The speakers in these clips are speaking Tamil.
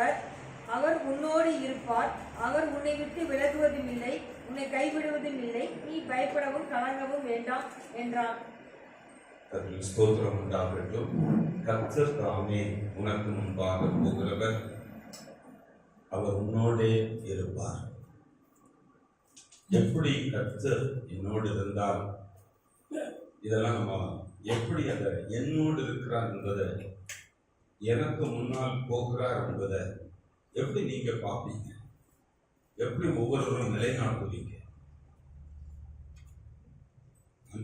ஆண்டவர். அவர் உன்னோடு இருப்பார். அவர் உன்னை விட்டு விலகுவதும் இல்லை, உன்னை கைவிடுவதும் இல்லை. நீ பயப்படவும் கலங்கவும் வேண்டாம் என்றான். ஸ்தோத்திரம் உண்டாகட்டும். கர்த்தர் தாமே உனக்கு முன்பாக போகிறவர். அவர் உன்னோடே இருப்பார். எப்படி கர்த்தர் என்னோடு இருந்தால், இதெல்லாம் நம்ம எப்படி அந்த என்னோடு இருக்கிறார் என்பதை, எனக்கு முன்னால் போகிறார் என்பதை எப்படி நீங்க பார்ப்பீங்க? எப்படி ஒவ்வொருவரும் நிலைநாட்டுவீங்க?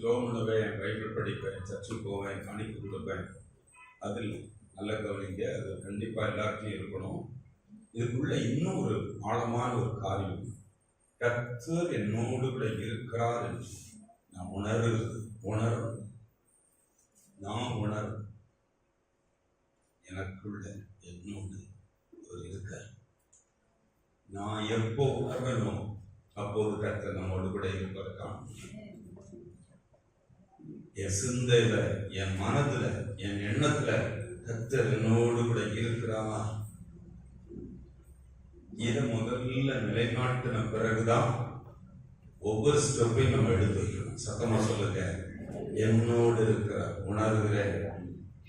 ஜோம் பண்ணுவேன், பைபிள் படிப்பேன், சர்ச்சுக்கு போவேன், காணிக்கை கொடுப்பேன், அதில் நல்ல கவனிங்க. அது கண்டிப்பாக எல்லாருக்கும் இருக்கணும். இதுக்குள்ள இன்னும் ஒரு ஆழமான ஒரு காரியம், கர்த்தர் என்னோடு கூட இருக்கிறார் என்று நான் உணரும். எனக்குள்ள என்னோடு ஒரு இருக்கார். நான் எப்போ உணர்வனோ அப்போது கர்த்தர் நம்மோடு கூட இருப்பதற்கான என் சிந்தையில, என் மனதுல, என் எண்ணத்துல கர்த்தர் என்னோடு கூட இருக்கிறார். இதை முதல்ல நிலைநாட்டின பிறகுதான் ஒவ்வொரு ஸ்டெப்பையும் நம்ம எடுத்து வைக்கணும். சத்தமா சொல்லுங்க. என்னோடு இருக்கிறார். உணர்கிறேன்,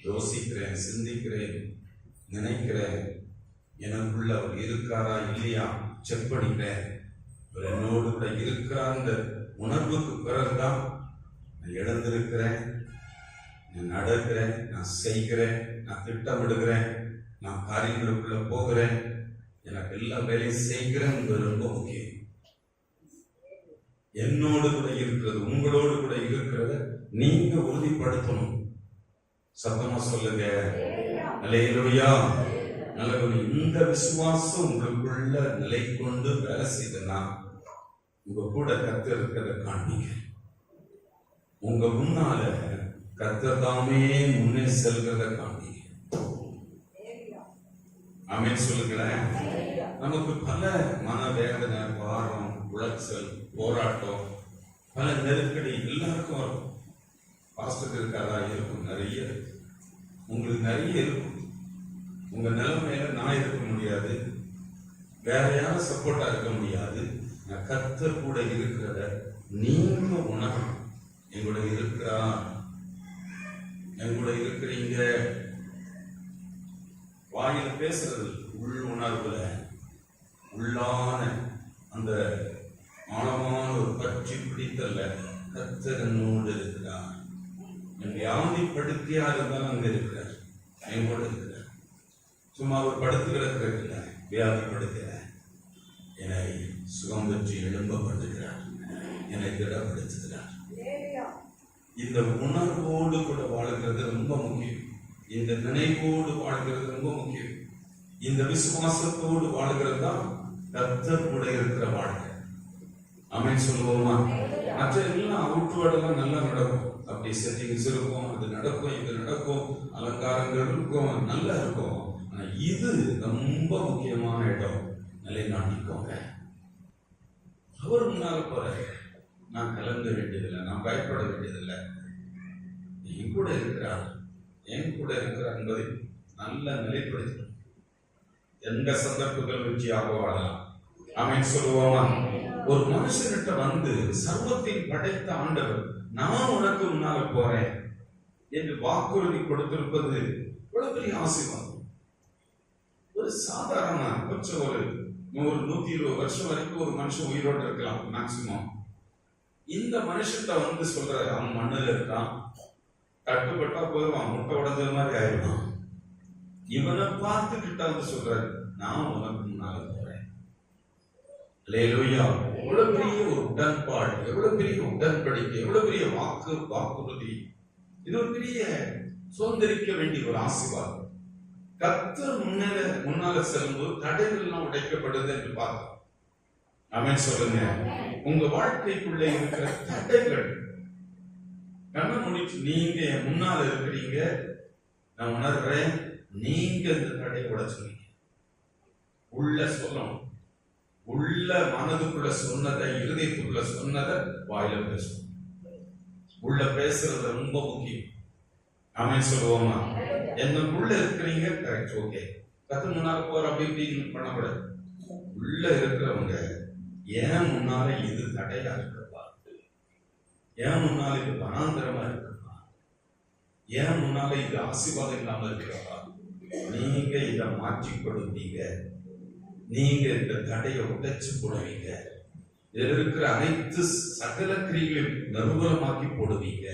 யோசிக்கிறேன், சிந்திக்கிறேன், நினைக்கிறேன். எனக்குள்ள அவர் இருக்காரா இல்லையா செக் பண்ணிக்கிறேன். அவர் என்னோடு கூட இருக்கிறார் உணர்வுக்கு பிறகுதான் நான் எழுந்திருக்கிறேன், நான் நடக்கிறேன், நான் செய்கிறேன், நான் திட்டமிடுகிறேன், நான் காரியங்களுக்குள்ள போகிறேன், எனக்கு எல்லா வேலையும் செய்கிறேன் என்பது ரொம்ப முக்கியம். என்னோடு கூட இருக்கிறது, உங்களோடு கூட இருக்கிறத நீங்க உறுதிப்படுத்தணும். சத்தமா சொல்லுங்க. அல்லேலூயா. நல்ல இந்த விசுவாசம் உங்களுக்குள்ள நிலை கொண்டு வேலை செய்தனா உங்க கூட கர்த்தர் இருக்கிறத காண்பீங்க. உங்க முன்னால கர்த்தர் தாமே முன்னே செல்கிறத காண்பீங்க. ஆமென் சொல்லுங்களேன். நமக்கு பல மனவேதனை, பாரம், உளைச்சல், போராட்டம், பல நெருக்கடி எல்லாருக்கும் வரும். பாஸ்டருக்கு இருக்காதா? இருக்கும், நிறைய இருக்கு. உங்களுக்கு நிறைய இருக்கும். உங்க நிலைமையில நான் இருக்க முடியாது, வேற யாரும் சப்போர்ட்டா இருக்க முடியாது. நான் கர்த்தர் கூட இருக்கிறத நீங்க உணரணும். எங்கூட இருக்கிறா, எங்கூட இருக்கிறீங்க. வாயில பேசுறது உள் உணர்வுல, உள்ளான அந்த ஆழமான ஒரு பற்றி பிடித்தல்ல, கர்த்தர் என்னோடு இருக்கிறார். என் வியாதிப்படுத்தியா இருந்தாலும் அங்க இருக்கிறார், எங்கூட இருக்கிறார். சும்மா ஒரு படுத்து கிடக்கிறார், வியாதிப்படுத்துகிறார், என்னை சுகம் பெற்று எழும்பப்படுத்துகிறார், என்னை திடப்படுத்துகிறார். இந்த உணர்வோடு கூட வாழ்கிறது ரொம்ப முக்கியம். இந்த நினைவோடு வாழ்கிறது ரொம்ப முக்கியம். இந்த விசுவாசத்தோடு வாழ்கிறது தான் கர்த்தர் கூட இருக்கிற வாழ்க்கை. ஆமென் சொல்லுவோமா? மற்ற எல்லாம் அவுட்வேர்டெல்லாம் நல்லா நடக்கும், அப்படி செட்டிங்ஸ் இருக்கும், அது நடக்கும், இது நடக்கும், அலங்காரங்கள் இருக்கும், நல்லா இருக்கும். ஆனா இது ரொம்ப முக்கியமான இடம். நிலைநாட்டிக்கோங்க. அவர் முன்னால போற, நான் கலங்க வேண்டியதில்லை, நான் பயப்பட வேண்டியதில்லை. என் கூட இருக்கிறார், என் கூட இருக்கிறார் என்பதை நல்ல நிலைப்படுத்தணும். எந்த சந்தர்ப்பங்கள் வெற்றியாக வாழலாம். ஆமென் சொல்லுவோமா? ஒரு மனுஷன்கிட்ட வந்து சர்வத்தை படைத்த ஆண்டவர் நான் உனக்கு முன்னால போறேன் என்று வாக்குறுதி கொடுத்திருப்பது இவ்வளவு பெரிய ஆசீர்வாதம். ஒரு சாதாரண கொஞ்சம் ஒரு 100-120 வருஷம் வரைக்கும் ஒரு மனுஷன் உயிரோடு இருக்கலாம் மேக்சிமம். இந்த மனுஷன்கிட்ட வந்து சொல்ற, அவன் மண்ணில் இருக்கான், கட்டுப்பட்டா போயிடுவான், முட்டை உடஞ்சது மாதிரி ஆயிடுவான். இவனை பார்த்துக்கிட்ட வந்து சொல்றாரு, நான் உனக்கு முன்னால போறேன். அல்லேலூயா. எவ்வளவு பெரிய ஒரு உடன்பாடு, எவ்வளவு பெரிய உடன்படிக்கை, எவ்வளவு பெரிய வாக்குறுதி. இது ஒரு பெரிய சுதந்திரிக்க வேண்டிய ஒரு ஆசீர்வாதம். கர்த்தர் முன்னால செல்லும்போது தடைகள் எல்லாம் உடைக்கப்படுது என்று பார்த்தோம். ஆமென் சொல்லுங்க. உங்க வாழ்க்கைக்குள்ள இருக்கிற தடைகள் கண்ண முடிச்சு, நீங்க முன்னால இருக்கிறீங்க, நான் உணர்றேன், நீங்க இந்த தடையை உடைச்சுவீங்க. உள்ள சொல்லணும், உள்ள மனதுக்குள்ள சொன்னதை, இருதயத்துக்குள்ள சொன்னதை வாயில பேசணும். உள்ள பேசுறது ரொம்ப முக்கியம். ஆமென் சொல்லுவோமா? என்னக்குள்ள இருக்கிறீங்க, கரெக்ட், ஓகே. கர்த்தர் முன்னால போற அப்படி இப்படின்னு பண்ணக்கூடாது. உள்ள இருக்கிறவங்க ஏன் முன்னால இது தடையா இருக்கப்பா, ஏன் முன்னால இது வனாந்தரமா இருக்கப்பா, ஏன் முன்னால இது ஆசீர்வாதம் இல்லாம இருக்கிறப்பா, நீங்க இதை மாற்றி கொடுப்பீங்க, நீங்க இந்த தடையை உடைச்சு போடுவீங்க, இதில் இருக்கிற அனைத்து சகல கிரிகளையும் நிர்மூலமாக்கி போடுவீங்க,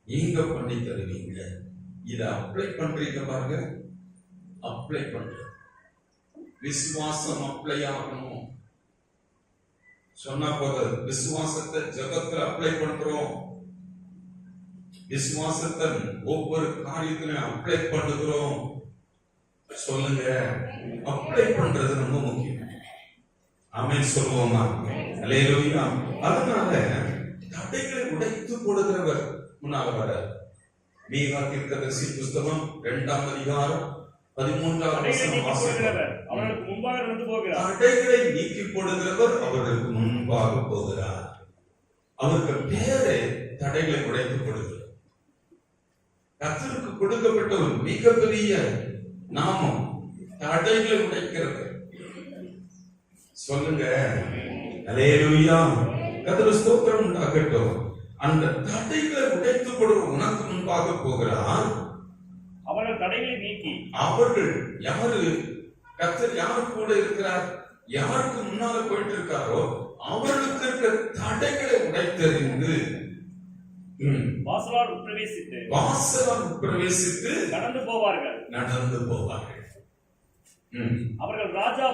நீங்க பண்ணி தருவீங்க. இதை அப்ளை பண்றீங்க பாருங்க, அப்ளை பண்ற விசுவாசம் அப்ளை ஆகணும். சொன்னா போதும், விசுவாசத்தை ஜெபத்துல அப்ளை பண்றோம், விசுவாசத்தை ஒவ்வொரு காரியத்திலும் அப்ளை பண்ணுகிறோம். சொல்லுங்க, அப்ளை பண்றது ரொம்ப முக்கியம். ஆமென் சொல்லுவோமா? அல்லேலூயா. அதனால தடைகளை உடைத்து போடுகிறவர் முன்னால வர. மீகா தீர்க்கதரிசி புஸ்தகம் 2ஆம் அதிகாரம் 13ஆம் வசனம் வாசிக்கிறவர், அவர்களுக்கு முன்பாக நடந்து போகிறார். தடைகளை நீக்கி போடுகிறவர் அவர்களுக்கு முன்பாக போகிறார். அவருக்கு பேரே தடைகளை உடைத்து போடுகிறார். கர்த்தருக்கு கொடுக்கப்பட்ட ஒரு மிகப்பெரிய நாமம் தடைகளை உடைக்கிறது. சொல்லுங்க, அல்லேலூயா. கர்த்தர் ஸ்தோத்திரம் உண்டாகட்டும். அந்த தடைகளை உடைத்து போடுற உனக்கு முன்பாக போகிறார். அவர்கள் தடைகளை நீக்கி, அவர்கள் யாரு? கர்த்தர் யாரு கூட இருக்கிறார்? யாருக்கு முன்னால போயிட்டு இருக்காரோ அவர்களுக்கு இருக்கிற தடைகளை உடைத்தறிந்து வாசலால் உட்பிரவேசித்து நடந்து போவார்கள். அவர்கள் ராஜா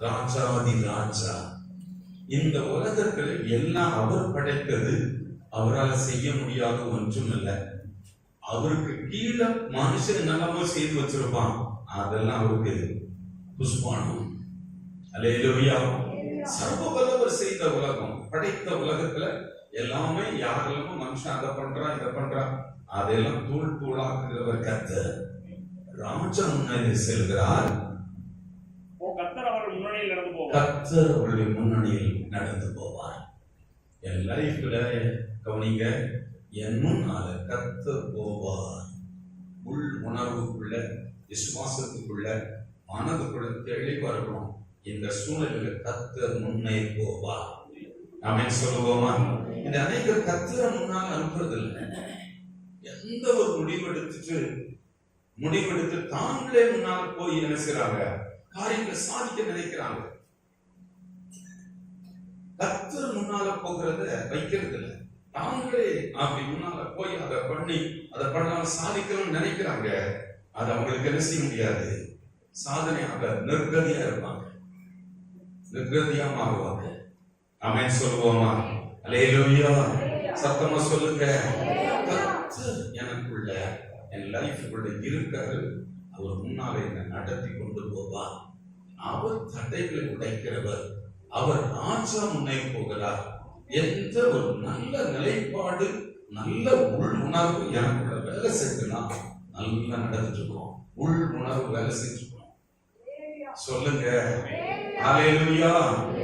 ராஜாதி ராஜா. இந்த உலகத்தில் எல்லாம் அவர் படைத்தது, அவரால் செய்ய முடியாத ஒன்றும் இல்லை. அவருக்கு கீழே மனுஷன் நலமா செய்து வச்சிருப்பான், அதெல்லாம் அவருக்கு புஷ்பானம். அல்லேலூயா. சர்வ வல்லவர் செய்த உலகம், படைத்த உலகத்துல எல்லாமே யாரெல்லாம் மனுஷன் அதை பண்றான் இதை பண்றான், அதெல்லாம் தூள் தூளாக்குகிறவர் கர்த்தர். ராஜா முன்னாடி செல்கிறார், கர்த்தர் அவர்கள் முன்னணியில் நடந்து போவார். கர்த்தர் அவருடைய முன்னணியில் நடந்து போவார். என் லைஃப்ல கவனிங்க, என் முன்னால கர்த்தர் போவார். உள் உணர்வுக்குள்ள, விசுவாசத்துக்குள்ள, மனதுக்குள்ள தெளிவா இருக்கணும். இந்த சூழ்நிலையில கர்த்தர் முன்னே போவார். ஆமென் சொல்லுவோமா? இந்த அநேக கர்த்தரை முன்னால் அனுப்புறதில்லை. எந்த ஒரு முடிவெடுத்து தாங்களே முன்னால் போய் என்ன செய்றாங்க, காரியங்களை சாதிக்க நினைக்கிறாங்க. கர்த்தர் முன்னால போகிறத வைக்கிறது இல்லை, தாங்களே அப்படி முன்னால போய் அதை பண்ணாலும் சாதிக்கணும்னு நினைக்கிறாங்க. அது அவங்களுக்கு என்ன செய்ய முடியாது, சாதனையாக நிர்கதியா இருப்பாங்க, நிர்கதியா மாறுவாங்க. ஆமென் சொல்லுவோமா? அல்லேலூயா. சத்தமா சொல்லுங்க. கர்த்தர் எனக்குள்ள, என் லைஃப்குள்ள இருக்காரு. அவர் முன்னாலே என்னை நடத்தி கொண்டு போவார். அவர் தடைகளை உடைக்கிறவர். அவர் ராஜா முன்னே போகிறார். எந்த ஒரு நல்ல நிலைப்பாடு, நல்ல உள் உணர்வு எனக்குள்ள வேலை செஞ்சுனா நல்லா நடந்துட்டு இருக்கோம். உள் உணர்வு வேலை செஞ்சுக்கணும். சொல்லுங்க, அல்லேலூயா.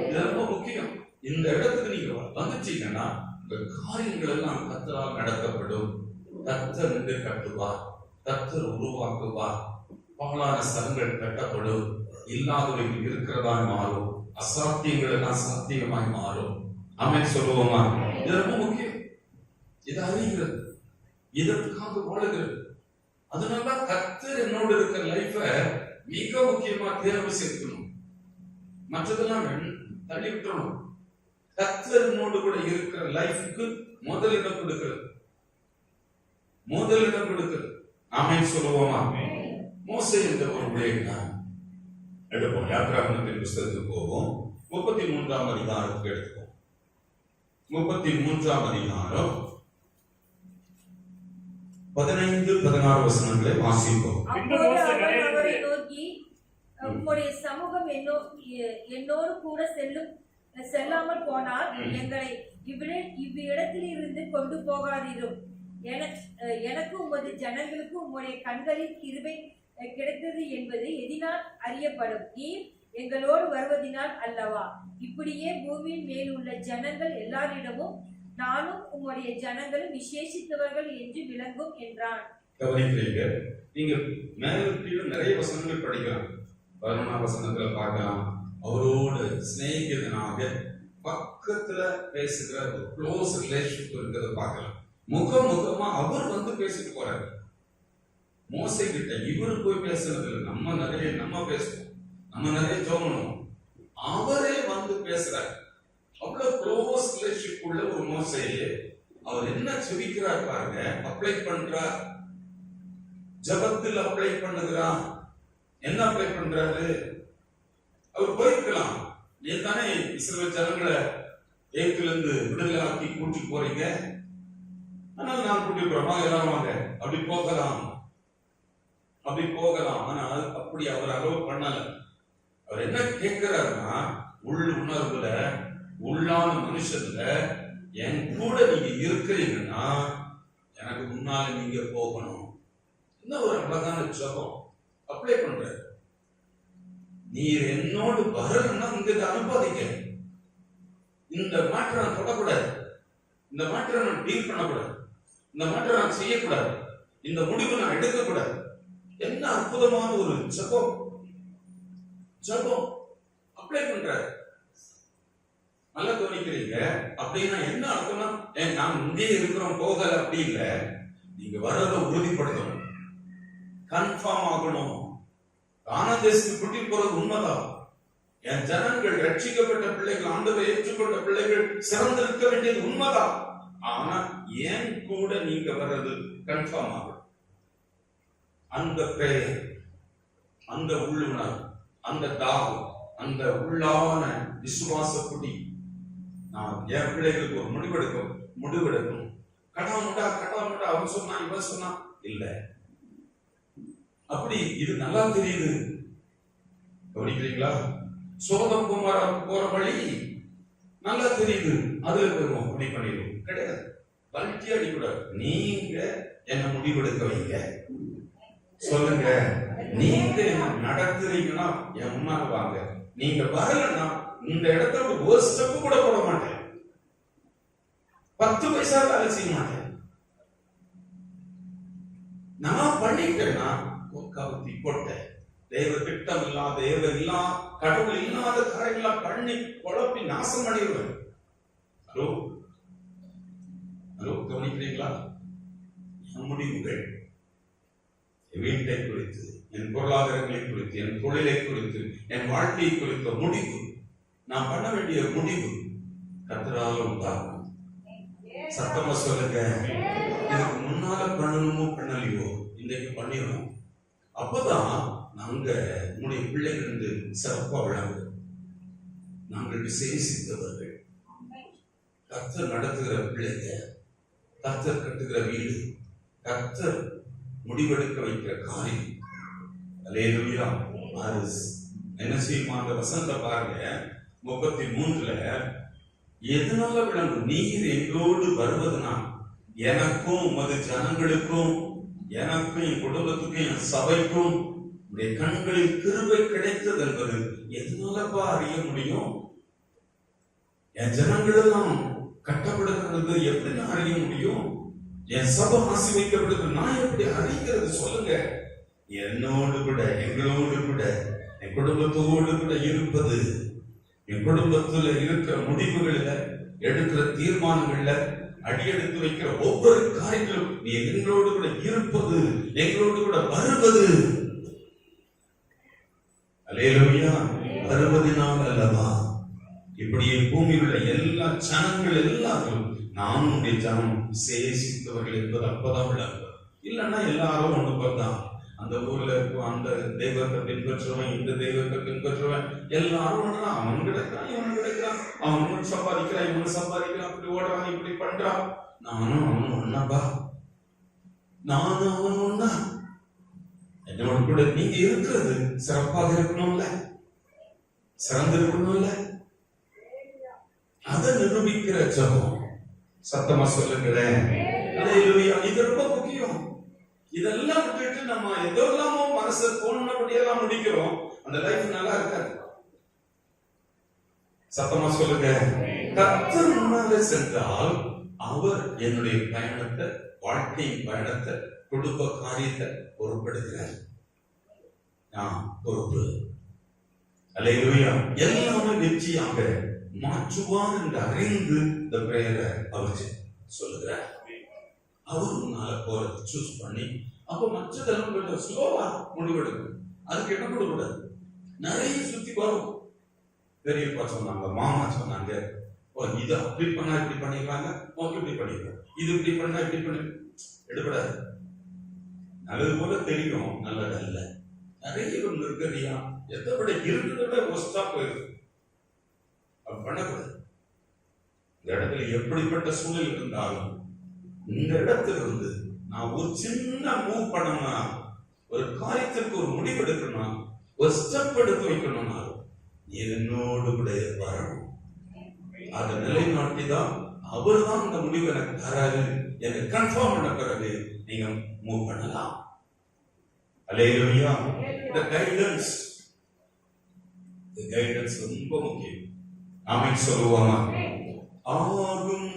இது ரொம்ப முக்கியம். இந்த இடத்துக்கு நீங்க வந்துட்டீங்கன்னா உங்க காரியங்கள் எல்லாம் கர்த்தரால் நடத்தப்படும். கர்த்தர் நின்று கட்டுவார், கர்த்தர் உருவாக்குவார். பாழான ஸ்தலங்கள் கட்டப்படும், இல்லாதவைகள் இருக்கிறதா மாறும், அசாத்தியங்கள் எல்லாம் சாத்தியமாய் மாறும். ஆமென் சொல்லுவோமா? இது ரொம்ப முக்கியம். இது அறிகிறது, இதற்காக வாழுகிறது. அதனால கர்த்தர் என்னோட இருக்கிற லைஃப மிக முக்கியமா தேர்வு செய்யணும். மற்றதெல்லாம் தள்ளி விட்டுறணும். கர்த்தர் என்னோடு கூட இருக்கிற லைஃபுக்கு முதலிடம் கொடுக்கிறது. ஆமென் சொல்லுவோமா? மோசே என்ற ஒரு விடயம் எடுப்போம். யாத்திராகமத்தின் புஸ்தகத்துக்கு போவோம். 33ஆம் அதிகாரத்துக்கு எடுத்துப்போம். 33ஆம் அதிகாரம் 15-16 வசனங்களை வாசிப்போம். அப்போது அவர் அவரை நோக்கி, உம்முடைய சமூகம் என்னோடு கூட செல்லாமல் போனால் எங்களை இவ்விடத்தில் இருந்து கொண்டு போகாதீரும். எனக்கு உமது ஜனங்களுக்கு உம்முடைய கண்களில் கிருபை கிடைத்தது என்பது எதினால் அறியப்படும். நீர் எங்களோடு வருவதினால் அல்லவா? இப்படியே பூமியின் மேல் உள்ள ஜனங்கள் எல்லாரிடமும் நானும் உம்முடைய ஜனங்களும் விசேஷித்தவர்கள் என்று விளங்கும் என்றான். கவனிக்கிறீங்க. நீங்க மேல கீழே நிறைய வசனங்கள் படிக்கலாம். 11ஆம் வசனத்துல பார்க்கலாம், அவரோடு சிநேகிதனாக பக்கத்துல பேசுகிற ஒரு க்ளோஸ் ரிலேஷன்ஷிப் இருக்கிறத பார்க்கலாம். முகமா அவர் வந்து பேசிட்டு போறாரு. மோசே கிட்ட இவரு போய் பேசுறது இல்லை. நம்ம பேசுவோம், நம்ம நிறைய ஜோமணும். அவரே வந்து பேசுறாரு. அவ்வளவு க்ளோஸ் ரிலேஷன்ஷிப் உள்ள ஒரு மோசே, அவர் என்ன செபிக்கிறார் பாருங்க. அப்ளை பண்றார், ஜபத்தில் அப்ளை பண்ணுகிறார். என்ன அப்ளை பண்றாரு? அவர் போயிருக்கலாம், நீ தானே இஸ்ரவேல் ஜனங்களை எகிப்திலிருந்து விடுதலை ஆக்கி கூட்டி போறீங்க, ஆனால் நான் கூட்டி போறோம், எல்லாரும் வாங்க, அப்படி போகலாம். ஆனால் அப்படி அவர் அலோவ் பண்ணல. அவர் என்ன கேட்கிறாருன்னா, உணர்வுல உள்ளான மனுஷன்ல என் கூட நீங்க இருக்கிறீங்கன்னா எனக்கு முன்னால நீங்க போகணும். இன்னும் ஒரு அழகான ஜபம் அப்ளை பண்ற. நீர் என்னோடு வரலன்னா இங்க அனுப்பாதீங்க. இந்த மாற்றம் நான் தொடக்கூடாது, இந்த மாற்றம் நான் டீல் பண்ணக்கூடாது, இந்த மாற்றம் நான் செய்யக்கூடாது, இந்த முடிவு நான் எடுக்கக்கூடாது. என்ன அற்புதமான ஒரு ஜபம் அப்ளை பண்ற. நல்லா கவனிக்கிறீங்க. அப்படின்னா என்ன அர்த்தம்னா, நான் இங்கே இருக்கிறோம் போகல அப்படி இல்ல, நீங்க வர்றதை உறுதிப்படுத்தணும், கன்ஃபார்ம் ஆகணும். கானாதேசத்துக்கு கூட்டி போறது உண்மைதான். என் ஜனங்கள் ரட்சிக்கப்பட்ட பிள்ளைகள், ஆண்டவரை ஏற்றுக்கொண்ட பிள்ளைகள் சிறந்திருக்க வேண்டியது உண்மைதான். ஆனா ஏன் கூட நீங்க வர்றது கன்ஃபார்ம் ஆகணும். அந்த பெயர், அந்த உள்ளுணர்வு, அந்த தாகம், அந்த உள்ளான விசுவாசப்படி நான் என் பிள்ளைகளுக்கு ஒரு முடிவெடுக்கணும். கடாமுடா அவன் சொன்னா இவன் சொன்னா இல்ல. அப்படி இது நல்லா தெரியுது. கவனிக்கிறீங்களா? சோதம் போற வழி நல்லா தெரியுது. அதுல போயிருவோம், அப்படி பண்ணிடுவோம். கிடையாது, பல்ட்டி அடிக்கூடாது. நீங்க என்ன முடிவெடுக்க வைங்க, சொல்லுங்க. நீங்க என்ன நடத்துறீங்கன்னா என் முன்னால வாங்க. நீங்க வரலன்னா இந்த இடத்துல ஒரு ஸ்டெப் கூட போட மாட்டேன், 10 பைசா வேலை செய்ய மாட்டேன். நான் பண்ணிட்டேன்னா கவுத்தி போட்டேன். தேவ திட்டம் இல்லா கடவுள் இல்லாத காரியங்களா பண்ணி குழப்பி நாசம் பண்ணிடுவேன். ஹலோ கவனிக்கிறீங்களா? என் முடிவுகள், என் வீட்டை குறித்து, என் பொருளாதாரங்களை குறித்து, என் தொழிலை குறித்து, என் வாழ்க்கையை குறித்த முடிவு, நான் பண்ண வேண்டிய முடிவு கர்த்தரால் உண்டாகும். சத்தமா சொல்லுங்க. இதுக்கு முன்னால பண்ணணுமோ பண்ணலையோ இன்றைக்கு பண்ணிடணும். அப்பதான் நாங்க உங்களுடைய பிள்ளைகள் இருந்து சிறப்பா விளங்கும். நாங்கள் விசேஷித்தவர்கள், கர்த்தர் நடத்துகிற பிள்ளைங்க, கர்த்தர் கட்டுகிற வீடு, கர்த்தர் முடிவெடுக்க வைக்கிற காரியம். அல்லேலூயா. என்ன செய்யுமா? அந்த வசனத்தை பாருங்க, 33ல எதனால விளங்கும்? நீர் எங்களோடு வருவதனால் எனக்கும் உமது ஜனங்களுக்கும், எனக்கும் என் குடும்பத்துக்கும் என் சபைக்கும் உடைய கண்களில் கிருபை கிடைத்தது என்பது எதனாலப்பா அறிய முடியும்? என் ஜனங்கள் எல்லாம் கட்டப்படுகிறது எப்படி நான் அறிய முடியும்? என் சபை ஆசீர்வதிக்கப்படுகிறது நான் எப்படி அறிகிறது? சொல்லுங்க. என்னோடு கூட, எங்களோடு கூட, என் குடும்பத்தோடு கூட இருப்பது, என் குடும்பத்துல இருக்கிற முடிவுகள்ல, எடுக்கிற தீர்மானங்கள்ல, அடியெடுத்து வைக்கிற ஒவ்வொரு காரியங்களும் நீ எங்களோடு கூட இருப்பது, எங்களோடு கூட வருவது. அல்லேலூயா. வருவதினால் அல்லவா இப்படியே பூமியில் உள்ள எல்லா ஜனங்கள் எல்லாரும் நான் உடைய ஜனம் விசேஷித்தவர்கள் என்பது அப்பதான் விளங்கும். இல்லைன்னா எல்லாரும் ஒண்ணு பார்த்தா அந்த ஊர்ல இருக்கும், அந்த தெய்வத்தை பின்பற்றுவன், இந்த தெய்வத்தை பின்பற்றுவன், எல்லாரும் அவன் கிடைக்கிறான், இவன் கிடைக்கிறான், அவன் சம்பாதிக்கிறான், இவன் சம்பாதிக்கிறான், அப்படி ஓடுறான், இப்படி பண்றான். நானும் அவன் ஒன்னாப்பா, நானும் அவன் ஒன்னா. என்னோட கூட நீங்க இருக்கிறது சிறப்பாக இருக்கணும்ல, சிறந்து இருக்கணும்ல. அதை நிரூபிக்கிற ஜபம். சத்தமா சொல்லுங்களேன். இது ரொம்ப முக்கியம். இதெல்லாம் விட்டுட்டு நம்ம எதெல்லாமோ மனசு போனபடியெல்லாம் முடிக்கிறோம், அந்த லைஃப் நல்லா இருக்காது. சத்தமா சொல்லுங்க. கர்த்தர் முன்னாலே சென்றால் அவர் என்னுடைய பயணத்தை, வாழ்க்கையின் பயணத்தை குடும்ப காரியத்தை பொறுப்பெடுக்கிறார். பொறுப்பு. அல்லேலூயா. எல்லாமே வெற்றியாக மாற்றுவார் என்று அறிந்து இந்த பிரேயரை அவர் சொல்லுகிறார். அவர் உன்னால போறதை சூஸ் பண்ணி அப்ப மற்றதெல்லாம் கொஞ்சம் ஸ்லோவா முடிவெடுக்கும். அதுக்கு என்ன கொடுக்கூடாது. நிறைய சுத்தி வரும். பெரியப்பா சொன்னாங்க, மாமா சொன்னாங்க, இது அப்படி பண்ணா இப்படி பண்ணிடுவாங்க, இப்படி பண்ணிடுவாங்க, இது இப்படி பண்ணா இப்படி பண்ணி எடுபடாது. நல்லது போல தெரியும், நல்லது அல்ல. நிறைய ஒன்று இருக்கிறியா, எதை விட இருக்கிறத விட ஒஸ்டா போயிருக்கு. அப்படி பண்ணக்கூடாது. இந்த இடத்துல எப்படிப்பட்ட சூழல் இருந்தாலும் இந்த இடத்துல இருந்து நான் ஒரு சின்ன மூவ் பண்ணணும்னா, ஒரு காரியத்திற்கு ஒரு முடிவு எடுக்கணும், ஒரு ஸ்டெப் எடுத்து வைக்கணும்னா என்னோடு கூட வரணும். அதை நிலைநாட்டி தான் அவர் தான் இந்த முடிவு எனக்கு தராது எனக்கு கன்ஃபார்ம் பண்ண பிறகு நீங்க மூவ் பண்ணலாம். அல்லேலூயா. இந்த கைடன்ஸ் ரொம்ப முக்கியம். ஆமென் சொல்லுவோமா? ஆகும்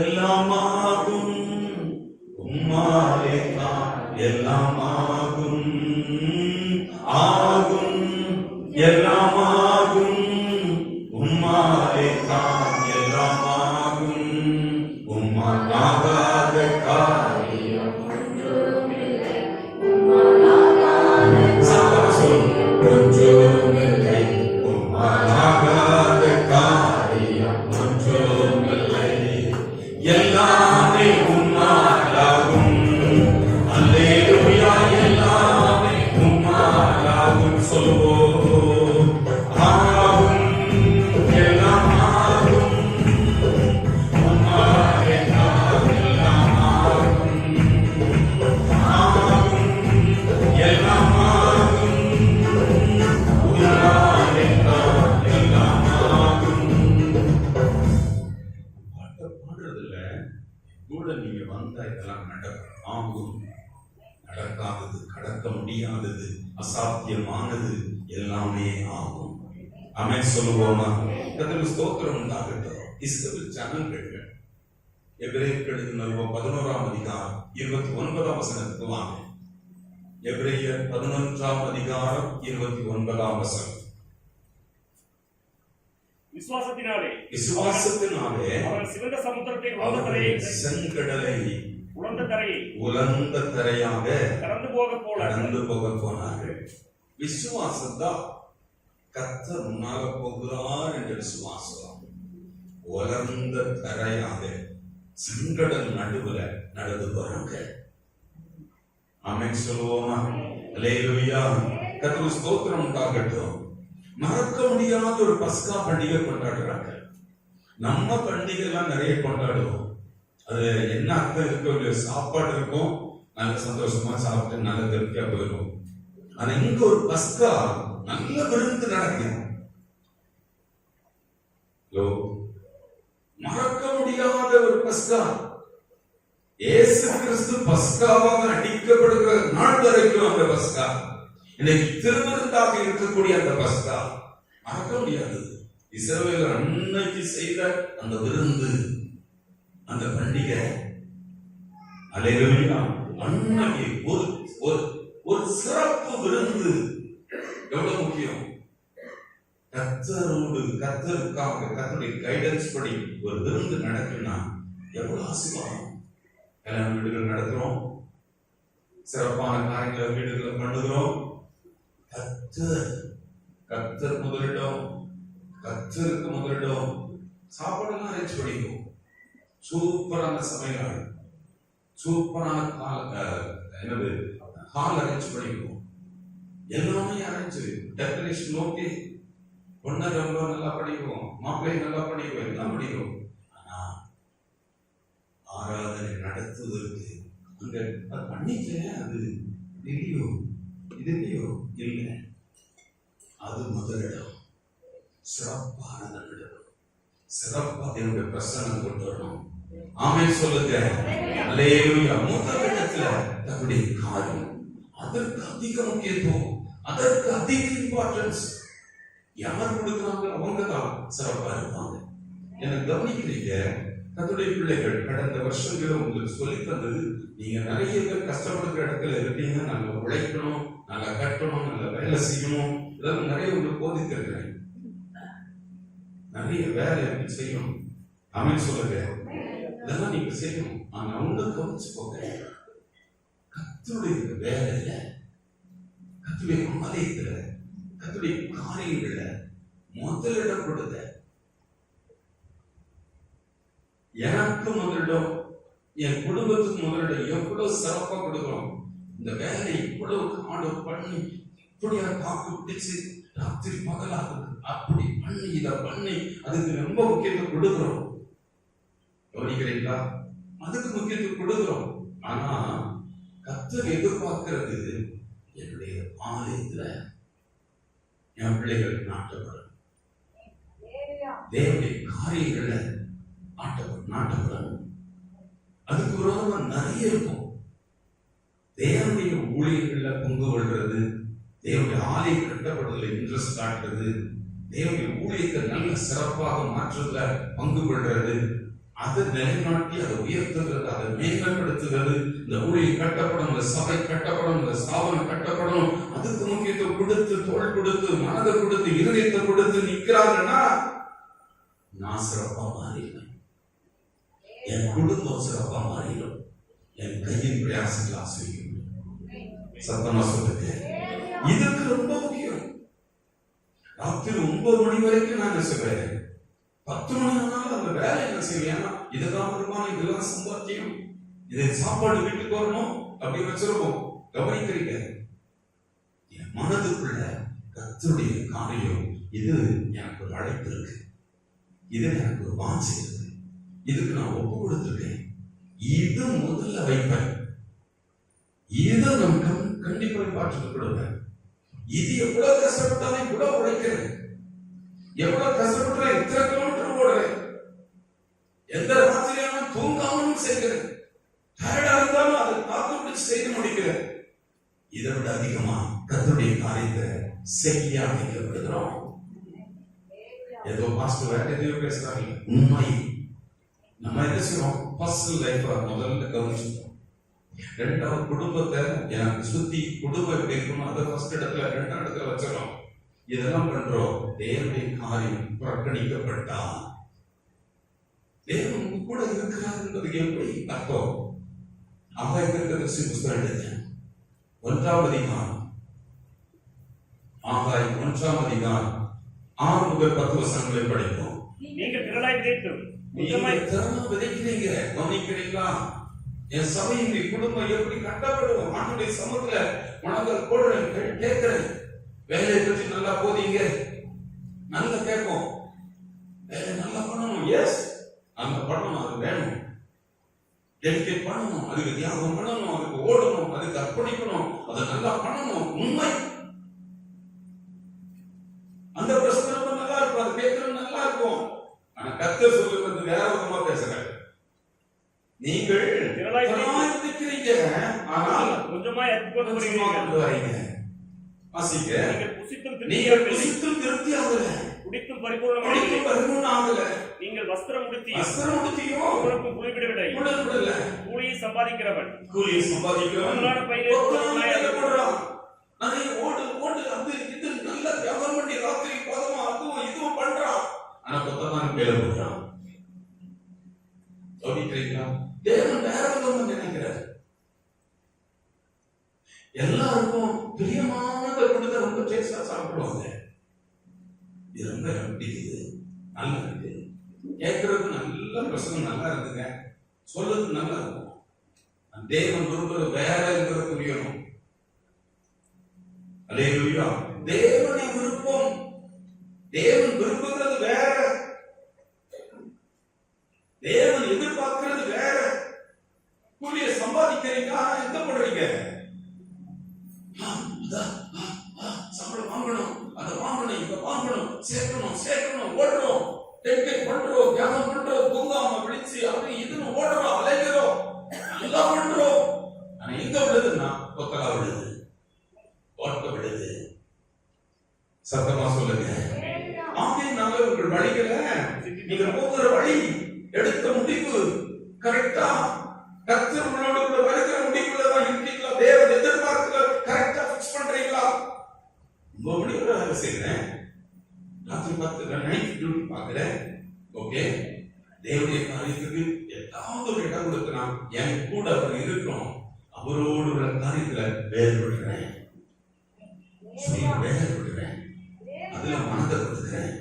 எல்லாமாகும் உம்மாலே தான் எல்லாமாகும், ஆகும் எல்லாமாகும் உம்மாலே தான் எல்லாமாகும், உம்மால் ஆகாத காரியம் ஒன்றுமில்லை, உம்மால் ஆகாத காரியம் ஒன்றுமில்லை, உம்மால் ஆகாத காரியம் ஒன்றுமில்லை, எல்லாமே உம்மால் ஆகும். அல்லேலூயா. எல்லாமே உம்மால் ஆகும். சொல்லுவோம். ஆகும் எல்லாம் ஆகும் உம்மாலே தான் எல்லாம் ஆகும், ஆகும் எல்லாம் ஆகும் உம்மாலே தான் எல்லாம் ஆகும். பாட்டை பாடுறதுல கூட நீங்க வந்தா இதெல்லாம் ஆகும். நடக்காதது, கடக்க முடியாதது, அசாத்தியமானது எல்லாமே ஆகும். ஆமென் சொல்லுவோமா? கர்த்தருக்கு ஸ்தோத்திரம் உண்டாகட்டும். இஸ்ரவேல் ஜனங்கள் எபிரேயருக்கு எழுதின 11ஆம் அதிகாரம் 29ஆம் வசனத்துக்கு வாங்க. எபிரேயர் 11ஆம் அதிகாரம் 29ஆம் வசனம். விசுவாசத்தினாலே அவர்கள் சிவந்த சமுத்திரத்தை உலர்ந்த தரையை செங்கடலை உலர்ந்த தரையாக கடந்து போக போனார்கள். விசுவாசத்தான் கர்த்தர் முன்னாக போகிறார் என்ற விசுவாசம். உலர்ந்த தரையாக செங்கடல் நடுவுல நடந்து போறாங்க. ஆமென் சொல்லுவோமா? அல்லேலூயா. கர்த்தருக்கு ஸ்தோத்திரம் உண்டாகட்டும். மறக்க முடியாத ஒரு பஸ்கா பண்டிகை கொண்டாடுறாங்க. நம்ம பண்டிகை எல்லாம் நிறைய கொண்டாடுவோம். அது என்ன அர்த்தம் இருக்கோ, சாப்பாடு இருக்கும், நல்ல சந்தோஷமா சாப்பிட்டு நல்ல திருப்தியா போயிடும். ஆனா இங்க ஒரு பஸ்கா நல்ல விருந்து நடக்கும். மறக்க முடியாத ஒரு பஸ்கா. இயேசு கிறிஸ்து பஸ்காவாக அடிக்கப்படுகிற நாள் வரைக்கும் அந்த பஸ்கா, இன்னைக்கு திருவிருந்தாக இருக்கக்கூடிய அந்த பஸ்கா மறக்க முடியாதது. இஸ்ரவேலர் அன்னைக்கு செய்த அந்த விருந்து, அந்த பண்டிகை. அல்லேலூயா. அன்னைக்கு ஒரு சிறப்பு விருந்து எவ்வளவு முக்கியம். கர்த்தருக்காக கர்த்தருடைய கைடன்ஸ் படி ஒரு விருந்து நடக்குன்னா எவ்வளவு ஆசீர்வாதம். கல்யாண வீடுகள் நடத்துறோம், சிறப்பான காரியங்களை வீடுகளை பண்ணுகிறோம். கர்த்தர் முதலிடம், கர்த்தருக்கு முதலிடம். சாப்பாடெல்லாம் அரேஞ்ச் பண்ணிக்கும். சூப்பரான சமையல், சூப்பரான ஹால் அரேஞ்ச் பண்ணிக்கும். எல்லாமே அரேஞ்சு டெக்கரேஷன் ஓகே. பொண்ணை ரொம்ப நல்லா படிக்கும், மாப்பிள்ளை நல்லா படிக்கும், எல்லாம் படிக்கும். ஆனா ஆராதனை நடத்துவதற்கு அங்க அது பண்ணிக்கல, அது இல்லையோ இது இல்லையோ இல்லை. அது முதலிடம். சிறப்பான இடம், சிறப்பா என்னுடைய பிரசன்னம் கொண்டு வரணும். ஆமென் சொல்லுங்க. அல்லேலூயா. முதலிடத்துல தன்னுடைய காரியம், அதற்கு அதிக முக்கியத்துவம், அதற்கு அதிக இம்பார்ட்டன்ஸ். யார் கொடுக்குறாங்க அவங்க தான் சிறப்பா இருப்பாங்க. எனக்கு கவனிக்கிறீங்க. கர்த்தருடைய பிள்ளைகள் கடந்த வருஷங்கள் உங்களுக்கு சொல்லி தந்தது, நீங்க நிறைய பேர் கஷ்டப்படுற இடத்துல இருக்கீங்க, நல்லா உழைக்கணும், நல்லா கட்டணும், நல்லா வேலை செய்யணும், இதெல்லாம் நிறைய உங்களுக்கு போதித்திருக்கிறேன். நிறைய வேலை எப்படி செய்யணும், ஆமென் சொல்லுங்க. இதெல்லாம் நீங்க செய்யணும். ஆனா ஒண்ணு கவனிச்சுக்கோங்க, கர்த்தருடைய வேலையில, கர்த்தருடைய ஆலயத்துல, கர்த்தருடைய காரியங்கள்ல முதலிடம் கொடுங்க. எனக்கு முதலிடம், என் குடும்பத்துக்கு முதலிடம். எவ்வளவு சிறப்பா கொடுக்கிறோம். இந்த வேலை இவ்வளவு காடு பண்ணி இப்படியா காப்பு பிடிச்சு ராத்திரி பகலாக அப்படி பண்ணி இதை பண்ணி அதுக்கு ரொம்ப முக்கியத்துவம் கொடுக்கிறோம். கவனிக்கிறீங்களா? அதுக்கு முக்கியத்துவம் கொடுக்கிறோம். ஆனா கர்த்தர் எதிர்பார்க்கிறது, என்னுடைய ஆலயத்துல என் பிள்ளைகள் நாட்டப்படும், தேவனுடைய காரியங்கள்ல நாட்டப்படணும். அதுக்கு விரோதமா நிறைய இருக்கும். தேவனுடைய ஊழியர்கள்ல பங்கு கொள்றது, தேவனுடைய ஆலயம் கட்டப்படுறதுல இன்ட்ரெஸ்ட் காட்டுறது, தேவனுடைய ஊழியத்தை நல்ல சிறப்பாக மாற்றுறதுல பங்கு கொள்றது, அதை நிலைநாட்டி அதை உயர்த்துகிறது, அதை மேம்படுத்துகிறது. இந்த ஊழியம் கட்டப்படும், இந்த சபை கட்டப்படும், இந்த ஸ்தாபனம் கட்டப்படும், அதுக்கு முக்கியத்துவம் கொடுத்து, தோள் கொடுத்து, மனதை கொடுத்து, இருதயத்தை கொடுத்து நிற்கிறாங்கன்னா நான் சிறப்பா மாறிடுவேன், என் குடும்பம் சிறப்பா மாறிடும், என் கையின் பிரயாசங்கள் ஆசிரியம். சத்தமா சொல்லுங்க. இதுக்கு ரொம்ப முக்கியம். ராத்திரி 9 மணி வரைக்கும் நான் என்ன செய்வேன், 10 மணி ஆனாலும் அந்த வேலை என்ன செய்வேன், இதுதான் வருமானம், இதெல்லாம் சம்பாத்தியம், இதை சாப்பாடு வீட்டுக்கு வரணும் அப்படி வச்சிருக்கோம். கவனிக்கிறீங்க? என் மனதுக்குள்ள கர்த்தருடைய காரியம், இது எனக்கு ஒரு அழைப்பு இருக்கு, இது எனக்கு ஒரு வாஞ்சை இருக்கு, இதுக்கு நான் ஒப்பு கொடுத்துருக்கேன், இது முதல்ல வைப்பேன், இதை நான் கண்டிப்பா பாற்றுக்கு கொடுப்பேன். இது எவ்வளவு கஷ்டப்பட்டாலும் இவ்வளவு உழைக்கிறேன், எவ்வளவு கஷ்டப்பட்டாலும் இத்தனை கிலோமீட்டர் ஓடுறேன், எந்த ராத்திரியாலும் தூங்காமலும் செய்கிறேன், டயர்டா இருந்தாலும் அதை காத்து பிடிச்சு செய்து முடிக்கிறேன். இதை விட அதிகமா கர்த்தருடைய காரியத்தை செய்ய விடுகிறோம். ஏதோ பாஸ்டர் வேற எதையோ பேசுறாங்க, உண்மை. நம்ம என்ன செய்யறோம், பர்சனல் லைஃப் முதல்ல கவனிச்சுக்கணும். ரெண்டாவது குடும்பத்தை எனக்கு சுத்தி குடும்பம் எப்படி இருக்கணும், அதை ஃபர்ஸ்ட் இடத்துல, ரெண்டாம் இடத்துல வச்சிடறோம். இதெல்லாம் பண்றோம். தேவனுடைய காரியம் புறக்கணிக்கப்பட்டா தேவன் கூட இருக்கிறார் என்பதுக்கு எப்படி அர்த்தம்? ஆகாயத்திற்கு புஸ்தகம் எடுங்க, 1ஆம் அதிகாரம், ஆகாயம் 1ஆம் அதிகாரம் 6 முதல் 10 வசனங்களை படிப்போம். நீங்கள் திரளாய் விதைக்கிறீங்க, கவனிக்கிறீங்களா? என் சபையின் குடும்பம் எப்படி கட்டப்படும், ஆண்டுடைய சமூகத்துல மனதில் போடுறேன், கேட்கிறேன். வேலையை பற்றி நல்லா போதீங்க, நல்லா கேட்போம். வேலை நல்லா பண்ணணும், எஸ் நல்லா பண்ணணும், அது வேணும், டெடிகேட் பண்ணணும், அதுக்கு தியாகம் பண்ணணும், அதுக்கு ஓடணும், அதுக்கு அர்ப்பணிக்கணும், அதை நல்லா பண்ணணும். உண்மை. அந்த பிரச்சனை ரொம்ப நல்லா இருக்கும், அது கேட்கறது நல்லா இருக்கும். ஆனா கர்த்தர் சொல்லுவது வேற விதமா பேசுறாரு. நீங்கள் விதைக்கிறீங்க, ஆனால் கொஞ்சமாய் வரீங்க. வாசிக்க, நீங்கள் புசித்தும் திருப்தி ஆகல, குடித்தும் பரிபூர்ணம் ஆகல, நீங்கள் வஸ்திரம் உடுத்தியும் உங்களுக்கும் குளிப்பிடவில்லை. கூலியை சம்பாதிக்கிறவன் பையிலே போடுறான். நிறைய ஓடு அது இது நல்ல வியாபாரம் பண்ணி ராத்திரி பதமா அதுவும் இதுவும் பண்றான். ஆனா கொத்தமான பேர போடுறான். சொல்லிக்கிறீங்களா? தேவன் வேற விதமா நினைக்கிறார். எல்லாருக்கும் பிரியமானதை கொடுத்த ரொம்ப டேஸ்டா சாப்பிடுவாங்க. இது ரொம்ப பிடிக்குது, நல்லா இருக்கு, கேட்கறது நல்ல பிரசங்கம் நல்லா இருக்குங்க, சொல்றது நல்லா இருக்கும். தேவன் விரும்புறது வேற இருக்கிறது புரியணும். அல்லேலூயா. தேவனுடைய விருப்பம், தேவன் விரும்புகிறது வேற, தேவன் எதிர்பார்க்கிறது வேற. கூலிய சம்பாதிக்கிறீங்க, என்ன பண்றீங்க? சம்பளம் வாங்கணும், அதை வாங்கணும், இங்க வாங்கணும், சேர்க்கணும், ஓடுறோம், டெடிகேட் பண்றோம், தியாகம் பண்றோம், தூங்காம விழிச்சு அப்படி இதுன்னு ஓடுறோம், அலைகிறோம், நல்லா பண்றோம். ஆனா எங்க விழுதுன்னா கொத்தலா விழுது, ஓட்ட விழுது. சத்தமா சொல்லுங்க. ஆகையினால உங்கள் வழிகளை, நீங்க போகிற வழி எடுத்த முடிவு கரெக்டா? கர்த்தர் உங்களோட கூட வருகிற முடிவுலதான் இருக்கீங்களா? தேவன் எதிர்பார்க்கிற கரெக்டா பிக்ஸ் பண்றீங்களா? உங்க முடிவுல வேலை செய்யறேன், ராத்திரி 10 நைட் டியூட்டி பாக்குறேன், ஓகே. தேவனுடைய காரியத்துக்கு ஏதாவது ஒரு இடம் கொடுக்கனா என் கூட அவர் இருக்கணும், அவரோடு உள்ள காரியத்துல வேறுபடுறேன், வேறுபடுறேன், அதுல மனதை கொடுக்கிறேன்,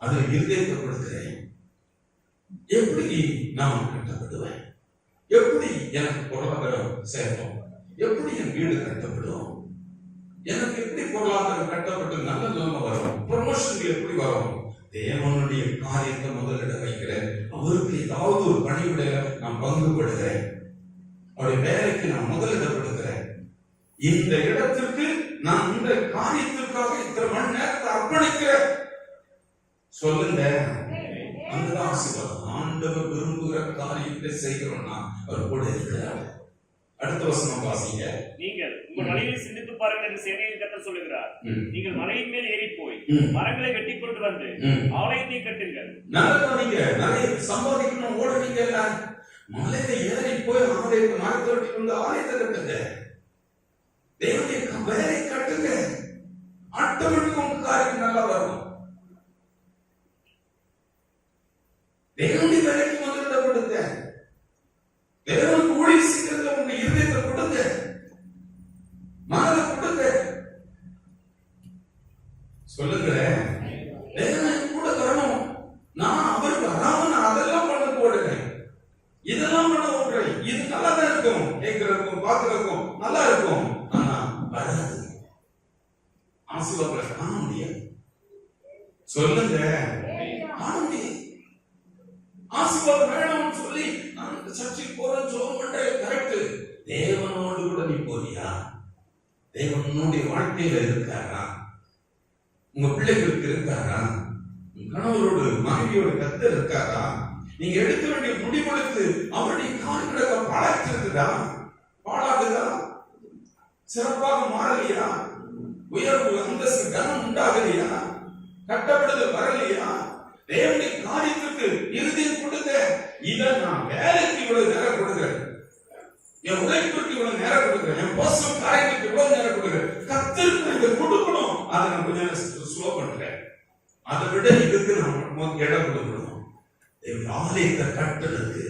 அதுல இருதயத்தை கொடுக்கிறேன். எப்படி நான் கட்டப்படுவேன்? எப்படி எனக்கு பொருளாதாரம் சேர்ப்போம்? எப்படி என் வீடு கட்டப்படும்? எனக்கு எப்படி பொருளாதாரம் கட்டப்பட்டு நல்ல நிலைமை வரும்? ப்ரமோஷன் எப்படி வரும்? தேவனுடைய காரியத்தை முதலிட வைக்கிறேன். அவருக்கு ஏதாவது ஒரு பணிவிடையில நான் பங்குபடுகிறேன், அவருடைய வேலைக்கு நான் முதலிடப்படுகிறேன். இந்த இடத்திற்கு நான் இந்த காரியத்திற்காக இத்தனை மணி நேரத்தை அர்ப்பணிக்கிறேன். சொல்லுங்க, அந்த ஆசீர்வாதம். ஆண்டவர் விரும்புகிற காரியத்தை செய்கிறோம்னா அவர் கூட இருக்கிறார். அடுத்த வசனம் வாசிங்க. நீங்கள் உங்கள் வழியில் சிந்தித்து பாருங்கள் என்று சேனையின் கர்த்தர் சொல்லுகிறார். நீங்கள் மலையின் மேல் ஏறி போய் மரங்களை வெட்டி கொண்டு வந்து ஆலயத்தை கட்டுங்கள். நீங்க நிறைய சம்பாதிக்கணும் ஓடுறீங்க, மலையில ஏறி போய் ஆலயத்தை மரத்தை வெட்டி கொண்டு ஆலயத்தை கட்டுங்க. தேவனுடைய வேலை கட்டுங்க. ஆட்டோமேட்டிக் உங்க காரியம் நல்லா வரும். தேவனுடைய வேலைக்கு முதலிட கொடுங்க. தேவனுக்கு ஊழியம் செய்யறது உங்க இருதயத்தை கொடுங்க, மனதை கொடுங்க. சொல்லுங்க, தேவன் கூட வரணும். நான் அவருக்கு வராம நான் அதெல்லாம் பண்ண போடுறேன், இதெல்லாம் பண்ண போடுறேன். இது நல்லா தான் இருக்கும், கேட்கறதுக்கும் பார்க்கறதுக்கும் நல்லா இருக்கும். ஆனா வராது, ஆசீர்வாதம் காண முடியாது. சொல்லுங்க, காண முடியாது. ஆசீர்வாதம் வேணும்னு சொல்லி நான் சர்ச்சைக்கு போறேன், ஜெபம் பண்றேன், கரெக்ட். தேவனோடு கூட நீ போறியா? தேவனுடைய வாழ்க்கையில இருக்காரா? உங்க பிள்ளைகளுக்கு இருக்காரா? உங்க கணவரோடு மனைவியோட கர்த்தர் இருக்காரா? நீங்க எடுக்க வேண்டிய முடிவுகளுக்கு அவருடைய காரியங்களை பழத்திருக்குதா? பாழாகுதா? சிறப்பாக மாறலையா? உயர்வு அந்தஸ்து கனம் உண்டாகலையா? கட்டப்படுதல் வரலையா? தேவனுடைய காரியத்துக்கு இறுதியில் கொடுங்க. இதை நான் வேலைக்கு இவ்வளவு நேரம் கொடுக்கிறேன், என் உழைப்புக்கு இவ்வளவு நேரம் கொடுக்கிறேன், என் பர்சனல் காரியத்துக்கு இவ்வளவு நேரம் கொடுக்கிறேன், கர்த்தருக்கு இதை கொடுக்கணும். அதை நான் கொஞ்சம் ஸ்லோ பண்றேன். அதை விட இதுக்கு நான் இடம் கொடுக்கணும். தேவனுடைய ஆலயத்தை கட்டுறதுக்கு,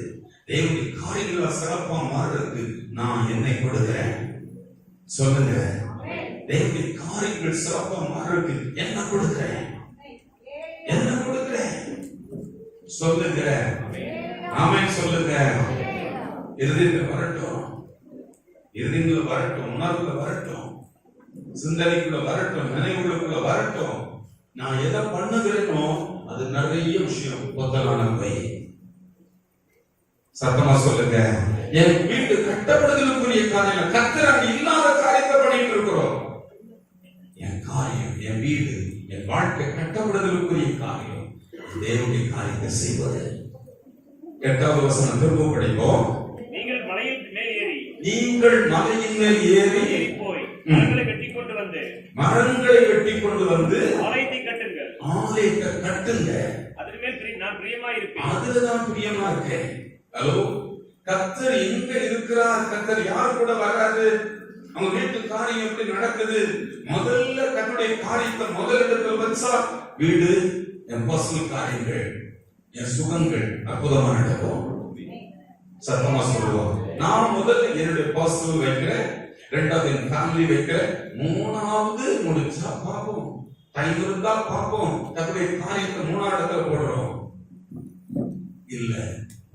தேவனுடைய காரியங்களை சிறப்பா மாறுறதுக்கு நான் என்னை கொடுக்கிறேன். சொல்லுங்க, தேவனுடைய காரியங்கள் சிறப்பா மாறுறதுக்கு என்ன கொடுக்கிறேன்? என்ன கொடுக்கிறேன்? சொல்லுங்க, ஆமென் சொல்லுங்க. இருதயத்துல வரட்டும், இருதயத்துல வரட்டும், உணர்வுல வரட்டும், சிந்தனைக்குள்ள வரட்டும், நினைவுகளுக்குள்ள வரட்டும். நான் எதை பண்ணுகிறேனோ அது நிறைய விஷயம் பொத்தலானவை. சத்தமா சொல்லுங்க. என் வீட்டு கட்டப்படுதலுக்குரிய காரியம், கர்த்தர் இல்லாத காரியத்தை பண்ணிட்டு இருக்கிறோம். என் காரியம், என் வீடு, என் வாழ்க்கை கட்டப்படுதலுக்குரிய காரியம், தேவனுடைய காரியத்தை செய்வது. 8வது வசனம் திரும்ப படிப்போம். நீங்கள் மலையின் மேல் ஏறி, நீங்கள் மலையின் மேல் ஏறி போய் மரங்களை வெட்டி கொண்டு வந்து, மரங்களை வெட்டி கொண்டு வந்து ஆலயத்தை கட்டுங்கள். ஆலயத்தை கட்டுங்க. அதன் மேல் நான் பிரியமா இருப்பேன். அதுலதான் பிரியமா இருக்கேன். ஹலோ, கர்த்தர் எங்க இருக்கிறார்? கர்த்தர் யார் கூட வராது? அவங்க வீட்டு காரியம் எப்படி நடக்குது? முதல்ல தன்னுடைய காரியத்தை முதலிடத்தில் வச்சா வீடு, என் பர்சனல் காரியங்கள், என் சுகங்கள் அற்புதமா நடக்கும். சத்தமா சொல்லுவோம். நான் முதல்ல என்னுடைய பர்சனல் வைக்கிறேன், 2வது என் ஃபேமிலி வைக்கிறேன், 3வது முடிச்சா பார்ப்போம், டைம் இருந்தா பார்ப்போம், தன்னுடைய காரியத்தை 3வது இடத்துல போடுறோம். இல்ல,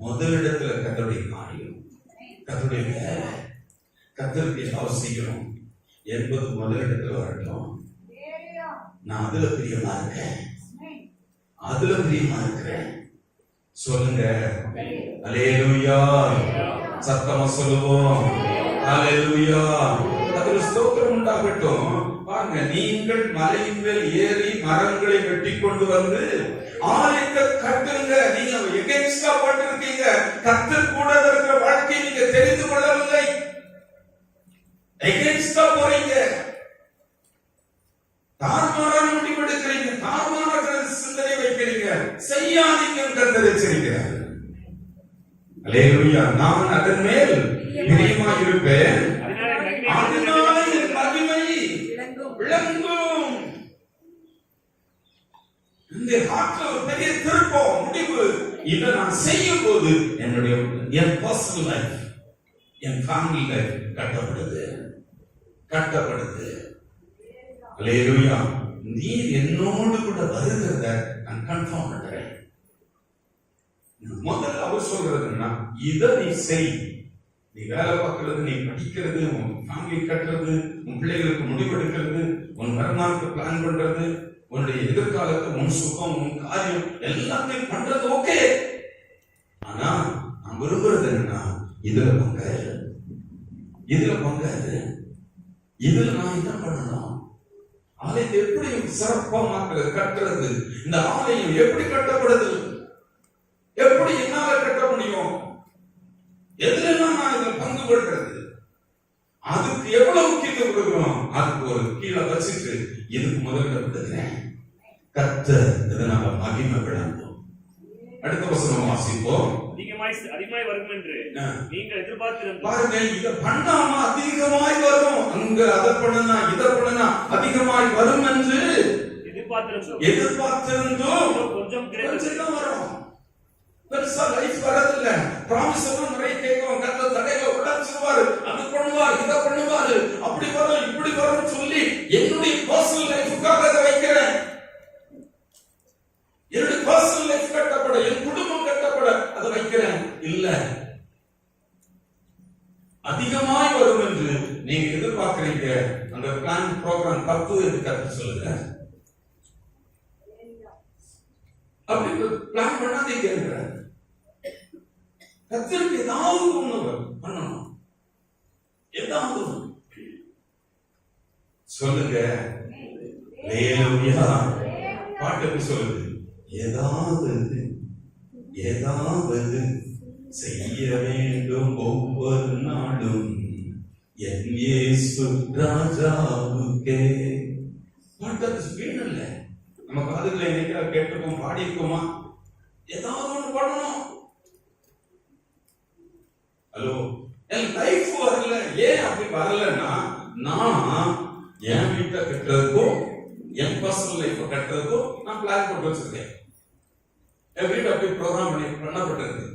முதலிடத்துல கர்த்தருடைய காரியம், கர்த்தருடைய வேலை, கர்த்தருக்கு ஏதாவது செய்யணும் என்பது முதலிடத்துல வரட்டும். நான் அதுல பிரியமா இருக்கேன், அதுல பிரியமா இருக்கிறேன். சொல்லுங்க, அல்லேலூயா. சத்தமா சொல்லுவோம், அல்லேலூயா. அதுக்கு ஸ்தோத்திரம் உண்டாகட்டும். பாருங்க, நீங்கள் மலையின் மேல் ஏறி மரங்களை வெட்டி கொண்டு வந்து ஆலயத்தை கட்டுங்க. நீங்க எகென்ஸ்டா பண்ணிருக்கீங்க. கர்த்தர் கூட இருக்கிற வாழ்க்கையை நீங்க தெரிந்து கொள்ளவில்லை, எகென்ஸ்டா போறீங்க, தார்மாரான முடிவு எடுக்கிறீங்க, தார்மாரான சிந்தனை வைக்கிறீங்க. செய்யாதீங்க கர்த்தர் எச்சரிக்கிறார். அல்லேலூயா. நான் அதன் மேல் பிரியமாய் இருப்பேன், அதனால என் மகிமை விளங்கும். இந்த ஹார்ட்ல ஒரு பெரிய திருப்பம் முடிவு. இதை நான் செய்யும் போது என்னுடைய என் பர்சனல் லைஃப், என் ஃபேமிலி லைஃப் கட்டப்படுது. அல்லேலூயா. நீ என்னோடு கூட வருகிறத நான் கன்ஃபார்ம் பண்றேன். முதல்ல அவர் சொல்றதுன்னா இதை நீ செய். நீ வேலை பார்க்கறது, நீ படிக்கிறது, உன் ஃபேமிலி கட்டுறது, உன் பிள்ளைகளுக்கு முடிவெடுக்கிறது, உன் வருமானத்தை பிளான் பண்றது, உன்னுடைய எதிர்காலத்தை, உன் சுகம், உன் காரியம் எல்லாத்தையும் பண்றது ஓகே. ஆனா நான் விரும்புறது என்னன்னா இதுல பங்காரு, இதுல நான் என்ன பண்ணணும்? ஆலயத்தை எப்படி சிறப்பா மாற்றுறது, கட்டுறது, இந்த ஆலயம் எப்படி கட்டப்படுது, எப்படி என்னால கட்ட முடியும், எதுலாம் நான் இதுல பங்கு படுறது, அதுக்கு எவ்வளவு முக்கியத்துவம் கொடுக்கணும், அதுக்கு ஒரு கீழே வச்சுட்டு இதுக்கு முதலிடம் கொடுக்கிறேன். கர்த்தர் இதனால மகிமை விளங்கும். அடுத்த வசனம் வாசிப்போம். அதிகமாய் வரும் என்று நீங்கள் எதிர்பார்த்திருந்தீர்கள். பாருங்க, இத பண்ணாம அதிகமாய் வரும், அங்க அதை பண்ணுனா இதை பண்ணுனா அதிகமாய் வரும் என்று எதிர்பார்த்திருந்தோம். கொஞ்சம் தான் வரும், பெருசா லைஃப் வரதில்ல. ப்ராமிஸ் எல்லாம் நிறைய கேட்கிறோம். கர்த்தர் தடைகளை உடைச்சிருவாரு, அது பண்ணுவார், இதை பண்ணுவாரு, அப்படி வரும் இப்படி வரும் சொல்லி என்னுடைய பர்சனல் லைஃபுக்காக அதை வைக்கிறேன். என்னுடைய பர்சனல் லைஃப் கட்டப்பட, என் குடும்பம் கட்டப்பட அதை வைக்கிறேன். இல்ல, அதிகமாய் வரும் என்று நீங்க எதிர்பார்க்கிறீங்க. அந்த பிளான் ப்ரோக்ராம் 10 என்று கர்த்தர் சொல்லுங்க. அப்படி பிளான் பண்ணாதீங்க. கர்த்தருக்கு ஏதாவது ஒண்ணு பண்ணணும், ஏதாவது சொல்லுங்க. அல்லேலூயா. பாட்டு சொல்லுது, ஏதாவது செய்ய வேண்டும் ஒவ்வொரு நாளும் என் இயேசு ராஜாவுக்கே. பாட்டு வேணும் இல்ல, நம்ம காதுகளை என்னைக்கா கேட்டிருக்கோம், பாடி இருக்கோமா? ஏதாவது ஒண்ணு பண்ணணும். ஹலோ, என் லைஃப் வரல. ஏன் அப்படி வரலன்னா, நான் என் வீட்டை கட்டுறதுக்கும் என் பர்சனல் லைஃப் கட்டுறதுக்கும் நான் பிளான் போட்டு வச்சிருக்கேன். என் வீட்டை அப்படி ப்ரோக்ராம் பண்ணப்பட்டிருக்கு.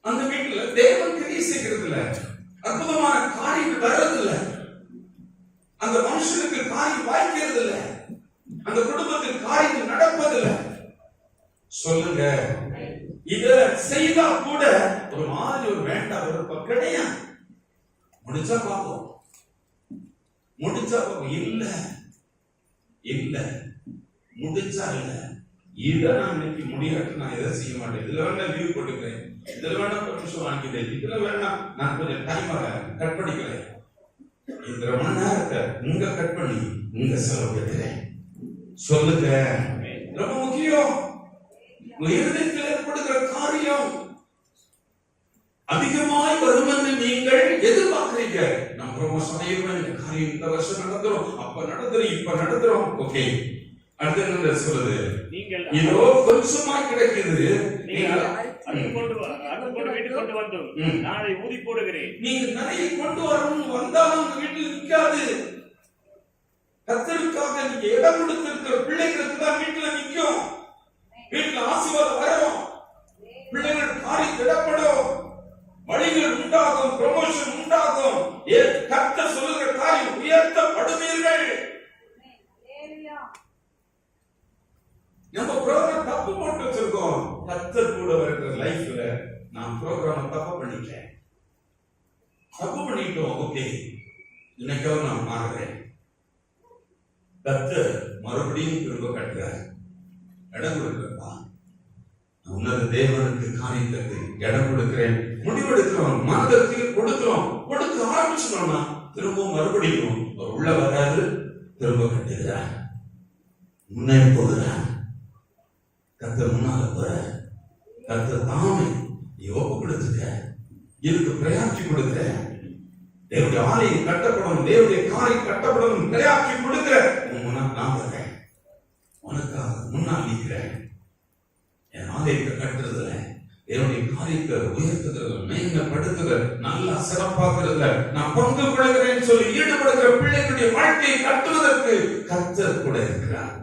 அந்த வீட்டுல தேவன் கிரியை செய்கிறது இல்ல, அற்புதமான காரியம் வர்றது இல்ல, அந்த மனுஷனுக்கு காரியம் வாய்க்கிறது இல்ல, அந்த குடும்பத்தில் காரியம் நடப்பதில்லை. சொல்லுங்க, இத செய்தா கூட ஒரு மாதிரி ஒரு வேண்டாம் விருப்பம் கிடையாது. முடிச்சா பார்ப்போம், இல்ல முடிச்சா இல்ல. இத நான் இன்னைக்கு முடியாட்டு நான் எதை செய்ய மாட்டேன். இதுல வேணா லீவ் போட்டுக்கிறேன், இதுல வேணா பர்மிஷன் வாங்கிக்கிறேன், இதுல வேணா நான் கொஞ்சம் டைம் கட் பண்ணிக்கிறேன். இந்த மணி நேரத்தை இங்க கட் பண்ணி இங்க செலவிடுறேன். சொல்லுங்க, ரொம்ப முக்கியம். இருதயத்தில் ஏற்படுகிற காரியம் அதிகமாய் வரும் என்று நீங்கள் எதிர்பார்க்கிறீங்க. நான் ப்ரமோஷன் ஆயிருவேன், இந்த காரியம் இந்த வருஷம் நடந்துரும், அப்ப நடந்துரும், இப்ப நடந்துரும். ஓகே, அடுத்து என்ன சொல்லுது? இதோ கொஞ்சமாய் கிடைக்குது, நாளை ஊதி போடுகிறேன். நீங்க நிறைய கொண்டு வரணும், வந்தாலும் உங்க வீட்டில் நிற்காது. கர்த்தருக்காக நீங்க இடம் கொடுத்திருக்கிற பிள்ளைகளுக்கு தான் வீட்டுல நிற்கும். வீட்டுல ஆசீர்வாதம் வரும், பிள்ளைகள் காரியம் திடப்படும், வழிகள் உண்டாகும், ப்ரமோஷன் உண்டாகும். கர்த்தர் சொல்லுகிற காரியம் உயர்த்தப்படுவீர்கள். நம்ம ப்ரோக்ராம் தப்பு போட்டு வச்சிருக்கோம். கர்த்தர் கூட இருக்கிற லைஃப்ல நான் ப்ரோக்ராம் தப்பு பண்ணிட்டோம். ஓகே, இன்னைக்காவது நான் மாறுறேன். கர்த்தர் மறுபடியும் திரும்ப கட்டுறார். இடம் கொடுக்கிறப்பா, உன்னத தேவனுக்கு காரியத்துக்கு இடம் கொடுக்கிறேன், முடிவெடுக்கிறோம், மனதிற்கு கொடுக்கிறோம், கொடுக்க ஆரம்பிச்சிட்டோம்னா திரும்பவும் மறுபடியும் உள்ள வராது, திரும்ப கட்டுகிறார், முன்னே போகிறார். கர்த்தர் முன்னால போற, கர்த்தர் தாமே ஒப்பு கொடுத்துக்க, இதுக்கு பிரயாட்சி கொடுக்க, தேவனுடைய ஆலயம் கட்டப்படும், தேவனுடைய காரியம் கட்டப்படும், பிரயாட்சி கொடுக்கிற நான் வரேன், உனக்காக முன்னால் நிற்கிறேன். என் ஆலயத்தை கட்டுறதுல என்னுடைய காரியத்தை உயர்த்துதல், மேன்மைப்படுத்துதல், நல்லா சிறப்பாக்குறதுல நான் பங்கு கொள்கிறேன்னு சொல்லி ஈடுபடுகிற பிள்ளைகளுடைய வாழ்க்கையை கட்டுவதற்கு கர்த்தர் கூட இருக்கிறார்.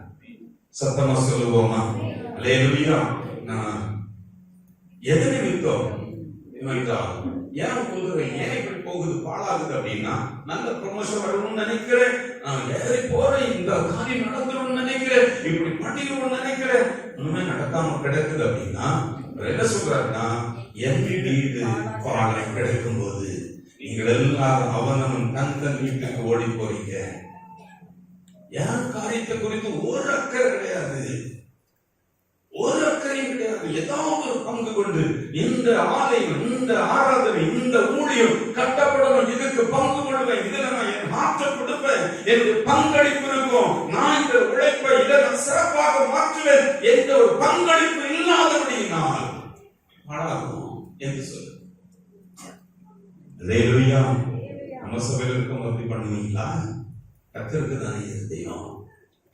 சத்தமா சொல்லுவோமா? அல்லேலூயா. நான் எதை நிமித்தம் ஏன் சொல்றேன், ஏன் இப்படி போகுது பாழாகுது அப்படின்னா, நல்ல ப்ரொமோஷன் வரணும்னு நினைக்கிறேன், நான் ஏறி போறேன், இந்த காரியம் நடக்கணும்னு நினைக்கிறேன், இப்படி பண்ணிக்கணும்னு நினைக்கிறேன், ஒண்ணுமே நடக்காம கிடக்குது அப்படின்னா என்ன சொல்றாருன்னா, என் வீடு பாழை கிடைக்கும் போது நீங்கள் எல்லாரும் அவனவன் தன் வீட்டுக்கு ஓடி போறீங்க. என் காரியத்தை குறித்து ஒரு அக்கறை கிடையாது, ஒரு அக்கறையும் கிடையாது. ஏதாவது ஒரு பங்கு கொண்டு இந்த ஆலயம், இந்த ஆராதனை, இந்த ஊழியம் கட்டப்படணும், இதுக்கு பங்கு கொள்வேன், இதுல நான் என் மாற்றம் கொடுப்பேன், என்னுடைய பங்களிப்பு இருக்கும், நான் இந்த உழைப்பை இதை நான் சிறப்பாக மாற்றுவேன் என்ற ஒரு பங்களிப்பு இல்லாதபடியினால் பாழாகும் என்று சொல்லு. அல்லேலூயா. நம்ம சபையில் இருக்கும் அப்படி பண்ணுவீங்களா? கர்த்தருக்கு தானே இருதயம்.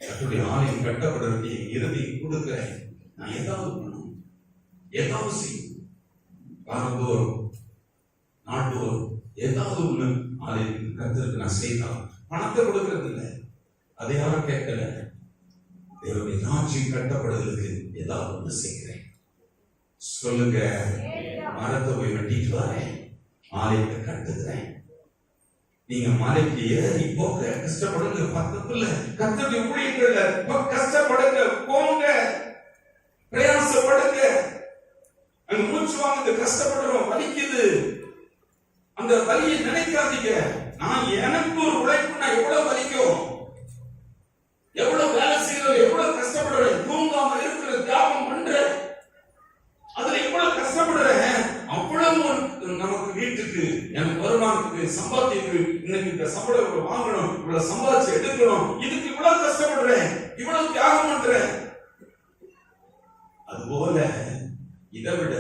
கர்த்தருடைய ஆலயம் கட்டப்படுறதுக்கு இறுதி கொடுக்கிறேன், நான் ஏதாவது பண்ணணும், ஏதாவது செய்யும், வாரந்தோறும் நாட்டோறும் ஏதாவது ஒண்ணு ஆலயத்துக்கு கர்த்தருக்கு நான் செய்தால் பணத்தை கொடுக்கறது இல்லை, அதை யாரும் கேட்கல. தேவனுடைய ராஜ்யம் கட்டப்படுவதற்கு ஏதாவது ஒண்ணு செய்கிறேன். சொல்லுங்க, மரத்தை போய் வெட்டிட்டு வரேன், ஆலயத்தை கட்டுகிறேன். நீங்க மலைக்கு ஏறி போக கஷ்டப்படுங்க, பக்கத்துல கர்த்தருடைய ஊழியர்கள்ல கஷ்டப்படுங்க, போங்க, பிரயாசப்படுங்க. அங்க மூச்சு வாங்குது, கஷ்டப்படுறோம், வலிக்குது, அந்த வலியை நினைக்காதீங்க. நான் எனக்கு ஒரு உழைப்பு, நான் எவ்வளவு வலிக்கும், எவ்வளவு வேலை செய்யறது, எவ்வளவு கஷ்டப்படுறேன், தூங்காம இருக்கிற தியாகம் பண்றேன், அதுல எவ்வளவு கஷ்டப்படுறேன், அவ்வளவு நமக்கு வீட்டுக்கு, எனக்கு வருமானத்துக்கு, சம்பாத்தியத்துக்கு, இன்னைக்கு இந்த சம்பளம் வாங்கணும், இவ்வளவு சம்பாதிச்சு எடுக்கணும், இதுக்கு இவ்வளவு கஷ்டப்படுறேன், இவ்வளவு தியாகம் பண்றேன். அதுபோல இதை விட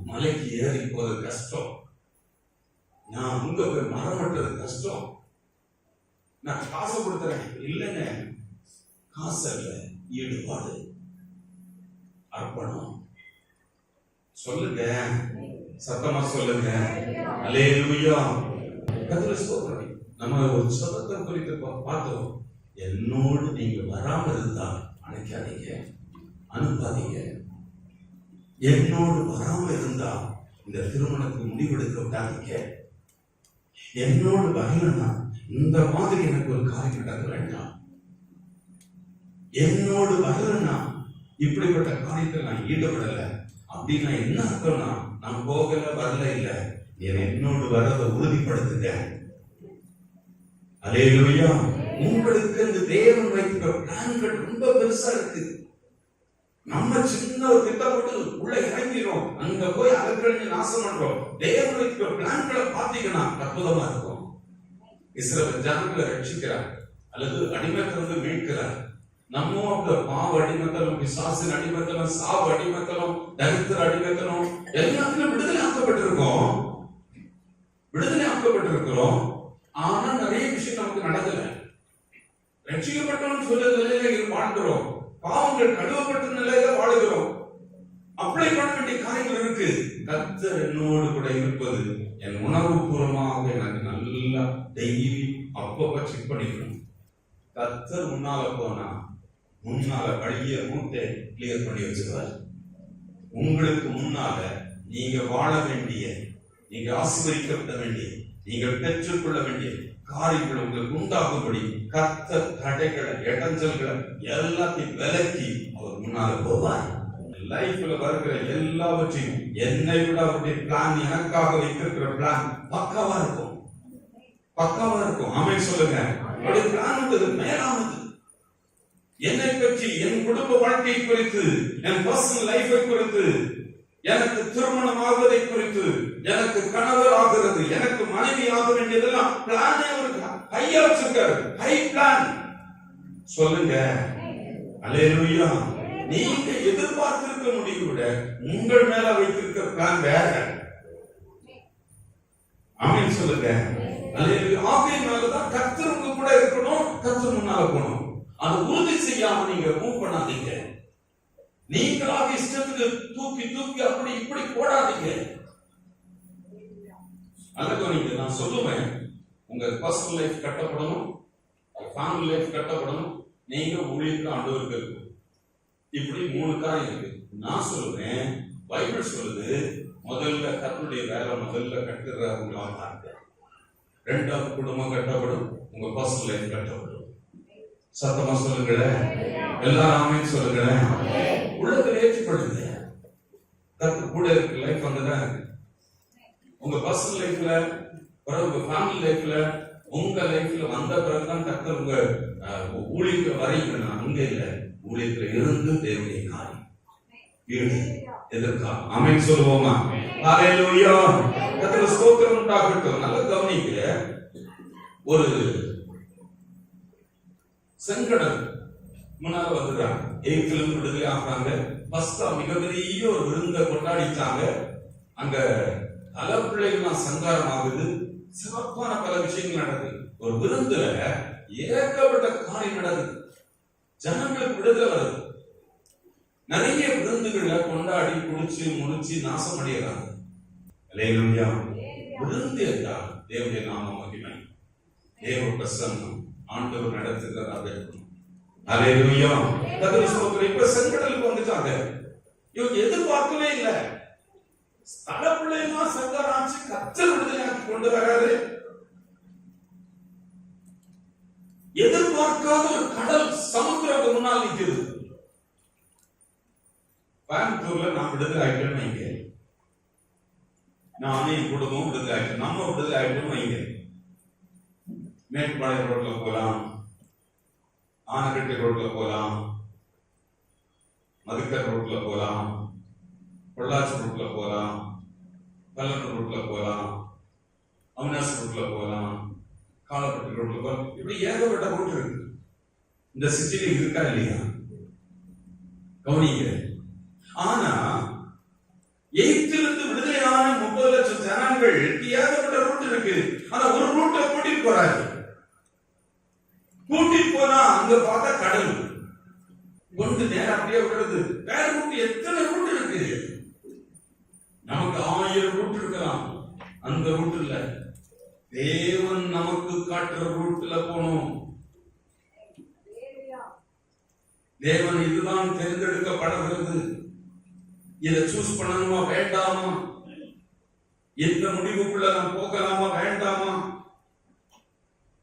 மலைக்கு ஏறி போறது கஷ்டம், நான் அங்க போய் மரம் வெட்டுறது கஷ்டம், நான் காசு கொடுத்துறேன் இல்லைங்க, காசு அல்ல, ஈடுபாடு, அர்ப்பணம். சொல்லுங்க, சத்தமா சொல்லுங்க. அல்லேலூயா. கர்த்தருக்கு ஸ்தோத்திரம். நம்ம ஒரு சபத்தை குறித்து பார்த்தோம். என்னோடு நீங்க வராம இருந்தால் அணைக்காதீங்க, அனுப்பாதீங்க. என்னோடு வராம இருந்தா இந்த திருமணத்துக்கு முடிவெடுக்க விட்டாதீங்க. என்னோடு வரலன்னா இந்த மாதிரி எனக்கு ஒரு காரியம் நடக்க வேண்டாம். என்னோடு வரலன்னா இப்படிப்பட்ட காரியத்தை நான் ஈடுபடல அப்படின்னா என்ன அர்த்தம்னா, நான் போகல, வரல இல்ல, என்னோடு வரதை உறுதிப்படுத்துங்க. அல்லேலூயா. உங்களுக்கு இந்த தேவன் வைக்கிற பிளான்கள் ரொம்ப பெருசா இருக்கு. நம்ம சின்ன ஒரு திட்டப்பட்டு உள்ள இறங்கிறோம், அங்க போய் அகற்றஞ்சு நாசம் பண்றோம். தேவன் வைக்கிற பிளான்களை பாத்தீங்கன்னா அற்புதமா இருக்கும். இஸ்ரவேல் ஜனங்களை ரட்சிக்கிறார் அல்லது அடிமைத்திலிருந்து மீட்கிறார். நம்ம பாவ அடிமைத்தனம், பிசாசின் அடிமைத்தனம், சாவு அடிமைத்தனம், தரித்திர அடிமைத்தனம், எல்லாத்திலும் விடுதலை ஆக்கப்பட்டிருக்கோம், விடுதலை ஆக்கப்பட்டிருக்கிறோம். ஆனா நிறைய விஷயம் நமக்கு நடக்கல. ரட்சிக்கப்பட்டோம்னு சொல்ல நிலையில வாழ்கிறோம், பாவங்கள் கழுவப்பட்ட நிலையில வாழுகிறோம். அப்ளை பண்ண வேண்டிய காரியங்கள் இருக்கு. கர்த்தர் என்னோடு கூட இருப்பது என் உணர்வு பூர்வமாக எனக்கு நல்லா டெய்லி அப்பப்ப செக் பண்ணிக்கணும். கர்த்தர் முன்னால போனா முன்னால வழிய மூட்டை கிளியர் பண்ணி வச்சுக்கிறார். உங்களுக்கு முன்னால நீங்க வாழ வேண்டிய, நீங்க ஆசீர்வதிக்கப்பட வேண்டிய, நீங்கள் பெற்றுக்கொள்ள வேண்டிய காரியங்கள் உங்களுக்கு உண்டாகும்படி கர்த்தர் தடைகளை, இடைஞ்சல்களை எல்லாத்தையும் விலக்கி அவர் முன்னால போவார். லைஃப்ல வருகிற எல்லாவற்றையும் என்னை விட அவருடைய பிளான், எனக்காக வைத்திருக்கிற பிளான் பக்காவா இருக்கும், பக்காவா இருக்கும். ஆமென் சொல்லுங்க. அவருடைய பிளான் மேலானது. என்னை பற்றி, என் குடும்ப வாழ்க்கை குறித்து, என் பர்சனல் லைஃபை குறித்து, எனக்கு திருமணம் ஆகுவதை குறித்து, எனக்கு கணவர் ஆகிறது, எனக்கு மனைவி ஆக வேண்டியதெல்லாம் பிளானே ஒரு ஹையா வச்சிருக்காரு. High plan. சொல்லுங்க. அல்லேலூயா. நீங்க எதிர்பார்த்திருக்க முடிவு விட உங்கள் மேல வைத்திருக்கிற பிளான் வேற. ஆமென் சொல்லுங்க. அல்லேலூயா. ஆகையினாலதான் கர்த்தர் உங்க கூட இருக்கணும், கர்த்தர் முன்னால போகணும். அதை உறுதி செய்யாம நீங்க மூவ் பண்ணாதீங்க. நீங்களாக இஷ்டத்துக்கு தூக்கி தூக்கி அப்படி இப்படி போடாதீங்க. அல்லது நீங்க நான் சொல்லுவேன், உங்க பர்சனல் லைஃப் கட்டப்படணும், ஃபேமிலி லைஃப் கட்டப்படணும், நீங்க ஊழியருக்கு ஆண்டவருக்கு இருக்கும். இப்படி 3 காரியம் இருக்கு. நான் சொல்லுவேன், பைபிள் சொல்லுது, முதல்ல கர்த்தருடைய வேலை முதல்ல கட்டுறவங்களா இருக்கு. 2வது குடும்பம் கட்டப்படும், உங்க பர்சனல் லைஃப் கட்டப்படும். சத்தமா சொல்லுங்களேன், எல்லாரும் ஆமென் சொல்லுங்களேன். உள்ளத்துல ஏற்றுப்படுங்க. கர்த்தர் கூட இருக்க லைஃப் அங்கதான் இருக்கு. உங்க பர்சனல் லைஃப்ல, உங்க ஃபேமிலி லைஃப்ல, உங்க லைஃப்ல வந்த பிறகுதான் கர்த்தர் உங்க ஊழியருக்கு வரைக்கணும். அங்க இல்ல, ஊழியத்துல இருந்து தேவனுடைய காரியம் வீடு எதற்கா ஆமென் சொல்லுவோமா? ஹalleluya. கர்த்தருக்கு ஸ்தோத்திரம் உண்டாகட்டும். நல்ல கவனிங்க. ஒரு செங்கடல் முன்னால வந்துறாங்க. எகிப்திலிருந்து விடுதலை ஆகிறாங்க. பஸ்கா மிகப்பெரிய ஒரு விருந்தை கொண்டாடிட்டாங்க. அங்க பல பிள்ளைகள் சங்காரம் ஆகுது. சிறப்பான பல விஷயங்கள் நடக்குது. ஒரு விருந்துல ஏகப்பட்ட காரியம் நடக்குது. ஜனங்களுக்கு விடுதலை வருது. நிறைய விருந்துகளை கொண்டாடி குடிச்சு முடிச்சு நாசம் அடைகிறாங்க. அல்லேலூயா. விருந்து என்றால் தேவனுடைய நாம மகிமை, தேவ பிரசன்னம், ஆண்டவர் நடத்துகிறதாக இருக்கணும். அல்லேலூயா. கர்த்தருக்கு ஸ்தோத்திரம். இப்ப செங்கடலுக்கு வந்துட்டாங்க. இவங்க எதிர்பார்க்கவே இல்லை. ஸ்தல பிள்ளைலாம் சங்கராட்சி கர்த்தர் விடுதலையாக்கி கொண்டு வராரு. எதிர்பார்க்காத ஒரு கடல் சமுத்திரத்துக்கு முன்னால் நிற்கிறது. கோயம்புத்தூர்ல நான் விடுதலை ஆயிட்டேன்னு வைங்க, நானே என் குடும்பம் விடுதலை ஆயிட்டேன், நம்ம விடுதலை ஆயிட்டோம்னு வைங்க. மேட்டுப்பாளையம் ரோட்ல போலாம், ஆனக்கட்டி ரோட்ல போலாம், மதுக்கர் ரோட்ல போலாம், பொள்ளாச்சி ரோட்ல போலாம், பல்லூர் ரோட்ல போலாம், அவினாசி ரோட்ல போலாம், காலப்பட்டி ரோட்ல போலாம். இப்படி ஏகப்பட்ட ரோட் இருக்கு. இந்த சிட்டில இருக்கா இல்லையா? கவனிங்க. ஆனா எகிப்திலிருந்து விடுதலையான 30 லட்சம் ஜனங்கள் ஏகப்பட்ட ரூட் இருக்கு. ஆனா ஒரு ரூட்டை கூட்டிட்டு போறாரு. கூட்டிட்டு போனா அங்க பார்த்தா கடல் கொண்டு நேரம் அப்படியே விடுறது. வேற ரூட் எத்தனை ரூட் இருக்கு? நமக்கு 1000 ரூட் இருக்கலாம். அந்த ரூட் இல்ல, தேவன் நமக்கு காட்டுற ரூட்ல போனோம். தேவன் இதுதான் தேர்ந்தெடுக்கப்படுகிறது. இதை சூஸ் பண்ணணுமா வேண்டாமா? இந்த முடிவுக்குள்ள நாம் போகலாமா வேண்டாமா?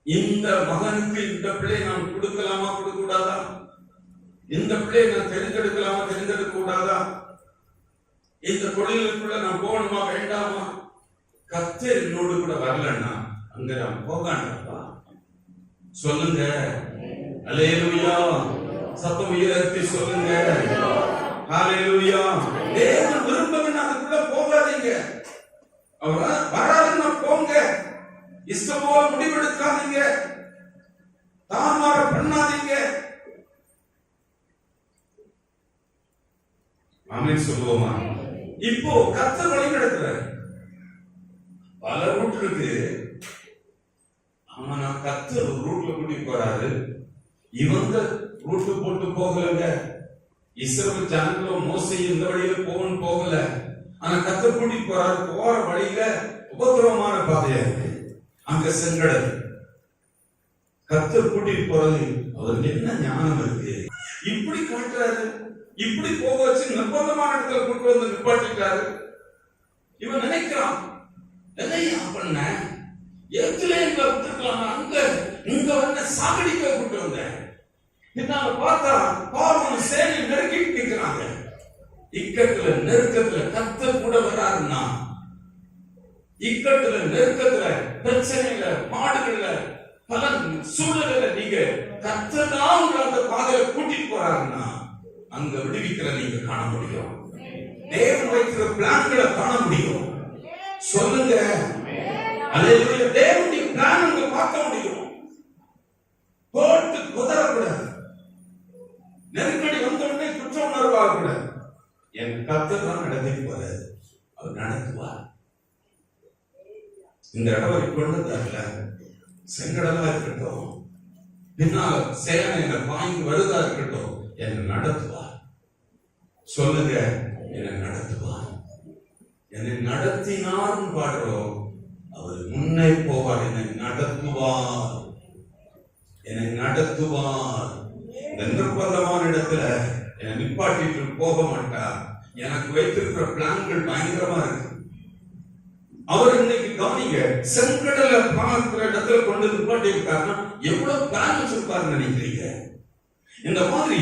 இந்த மகனுக்கு இந்த பிள்ளை நாம் கொடுக்கலாமா கொடுக்க கூடாதா? இந்த பிள்ளையை நான் தெரிந்தெடுக்கலாமா தெரிந்தெடுக்க கூடாதா? இந்த தொழிலுக்குள்ள நான் போகணுமா வேண்டாமா? கர்த்தர் என்னோடு கூட வரலன்னா அங்க நான் போகாண்டா சொல்லுங்க. அல்லேலூயா. சத்தம் உயர்த்தி சொல்லுங்க. ஹalleluya. தேவன் விரும்புகிறா அதுக்குள்ள போகாதீங்க. அவர் வராதுன்னா போங்க. இஷ்டம் போல முடிவெடுக்காதீங்க. தாமார பண்ணாதீங்க. ஆமென் சொல்லுவோமா? இப்போ கர்த்தர் வழி நடத்துறாரு. பல ரூட் இருக்கு. ஆனா கர்த்தர் ஒரு ரூட்ல கூட்டிட்டு போறாரு. இவங்க ரூட் போட்டு போகலங்க. இஸ்ரவேல் ஜனங்களும் மோசே இந்த வழியில போகல. ஆனா கர்த்தர் கூட்டிட்டு போறாரு. போற வழியில உபத்திரவமான பாதையா இருக்கு. அங்க செங்கடல். கர்த்தர் கூட்டிட்டு போறது அவருக்கு என்ன ஞானம் இருக்கு? இப்படி காட்டுறாரு. இப்படி போக வச்சு நிர்பந்தமான இடத்துல கூட்டு வந்து நிப்பாட்டிட்டாரு. இவன் நினைக்கிறான், என்னையா பண்ண? எதுல எங்களை விட்டுருக்கலாம், அங்க இங்க வந்து சாகடிக்க கூட்டு வந்தேன். பின்னால பார்த்தா பார்வன் சேனை நெருக்கிட்டு நிற்கிறாங்க. இக்கட்டுல நெருக்கத்துல கர்த்தர் கூட வராருன்னா, இக்கட்டுல நெருக்கத்துல பிரச்சனையில பாடுகள்ல பல சூழல்ல நீங்க கர்த்தர் தான் உங்களை அந்த பாதையில கூட்டிட்டு போறாருன்னா அங்க விடுவிக்கிற நீங்க காண முடியும். தேவன் வைக்கிற பிளான்களை காண முடியும். சொல்லுங்க. அல்லேலூயா. தேவனுடைய பிளான் உங்க பார்க்க முடியும். போட்டு குதறக்கூடாது. நெருக்கடி வந்தோடனே குற்ற உணர்வாக கூடாது. என் கர்த்தர் தான் நடத்திட்டு போறாரு, அவர் நடத்துவார். இந்த இடம் இப்பொழுது தரல, செங்கடலா இருக்கட்டும், பின்னால் சேனை வாங்கி வருதா இருக்கட்டும், என்னை நடத்துவார். சொல்லுங்க, என்னை நடத்துவார். என்னை நடத்தினார் பாடுறோம். அவர் முன்னே போவார், என்னை நடத்துவார், என்னை நடத்துவார். இந்த நிர்பந்தமான இடத்துல என்னை நிப்பாட்டிட்டு போக மாட்டார். எனக்கு வைத்திருக்கிற பிளான்கள் பயங்கரமா இருக்கு. அவர் இன்னைக்கு கவனிங்க, செங்கடலை பார்க்கிற இடத்துல கொண்டு நிப்பாட்டி இருக்காருன்னா எவ்வளவு பிளான் வச்சிருப்பாரு நினைக்கிறீங்க? இந்த மாதிரி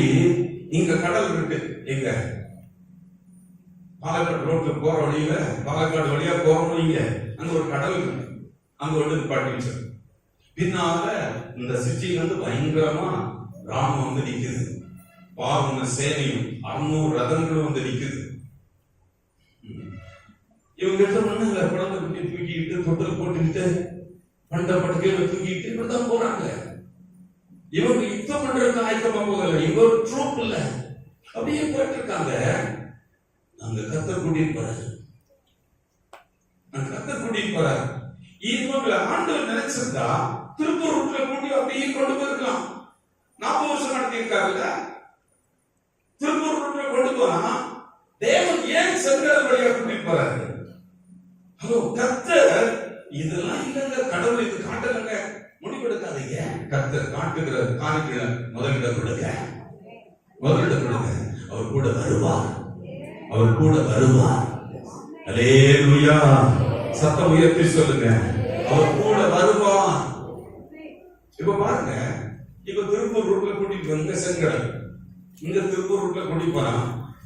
இங்க கடல் இருக்கு. எங்க பாலக்காடு ரோட்ல போற வழியில, பாலக்காடு வழியா போறோம் நீங்க, அங்க ஒரு கடல் இருக்கு. அங்க வந்து நிப்பாட்டி வச்சிருக்கு. பின்னால இந்த சிட்டில இருந்து பயங்கரமா ராமம் வந்து நிக்குது. பாவன சேனையும் 600 ரதங்களும் வந்து நிக்குது. இவங்க கிட்ட மண்ணுல குழந்தை குட்டி தூக்கிக்கிட்டு தொட்டில் போட்டுக்கிட்டு பண்ட படுக்கையில தூக்கிக்கிட்டு இப்படிதான் போறாங்க. இவங்க யுத்தம் பண்றதுக்கு ஆயத்தமா போகல. இவங்க ஒரு ட்ரூப் இல்ல, அப்படியே போயிட்டு இருக்காங்க. அங்க கத்தர் கூட்டிட்டு போறாரு, கத்தர் கூட்டிட்டு போறாரு. இவங்களை ஆண்டவர் நினைச்சிருந்தா திருப்பூர் ரூட்ல கூட்டி அப்படியே கொண்டு போயிருக்கலாம். 40 வருஷம் நடத்தி இருக்காருல்ல, திருப்பூர் ரூட்ல கொண்டு போனா தேவன் ஏன் செங்கடல் வழியா கூட்டிட்டு போறாரு? ஹலோ, கர்த்தர் இதெல்லாம் இல்லங்க, கடவுள் இது காட்டலங்க, முடிவெடுக்காதீங்க. கர்த்தர் காட்டுகிற காணிக்கைகளை முதலிடம் கொடுங்க, முதலிடம் கொடுங்க. அவர் கூட வருவார், அவர் கூட வருவார். அல்லேலூயா. சத்தம் உயர்த்தி சொல்லுங்க, அவர் கூட வருவார். இப்ப பாருங்க, இப்ப திருப்பூர் ரூட்ல கூட்டிட்டு வந்து செங்கடல், இந்த திருப்பூர் ரூட்ல கூட்டிட்டு போனா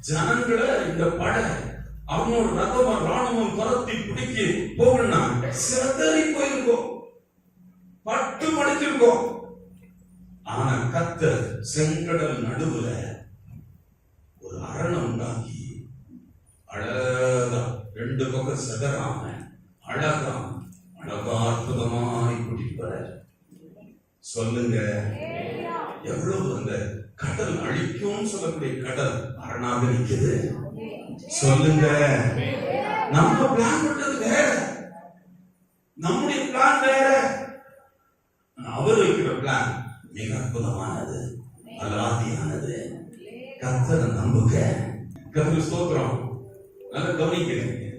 ஜனங்களை இந்த படை அவனோட ரதமும் ராணுவம் துரத்தி பிடிக்கி போகணும்னா சிதறி போயிருக்கோம், பட்டு மடிச்சிருக்கோம். ஆனா கர்த்தர் செங்கடல் நடுவுல ஒரு அரணம் உண்டாக்கி அழகா 2 பக்கம் சிதறாம அழகா அற்புதமாய் கூட்டிட்டு வர. சொல்லுங்க, எவ்வளவு அந்த கடல் அழிக்கும் சொல்லக்கூடிய கடல் அரணாக நிற்குது. சொல்லுங்க, நம்ம பிளான் பண்றது வேற, நம்முடைய பிளான் வேற, அவர் வைக்கிற பிளான் மிக அற்புதமானது, அலாதியானது. கர்த்தரை நம்புங்க. கர்த்தர் ஸ்தோத்திரம். நல்ல கவனிக்கிறீங்க,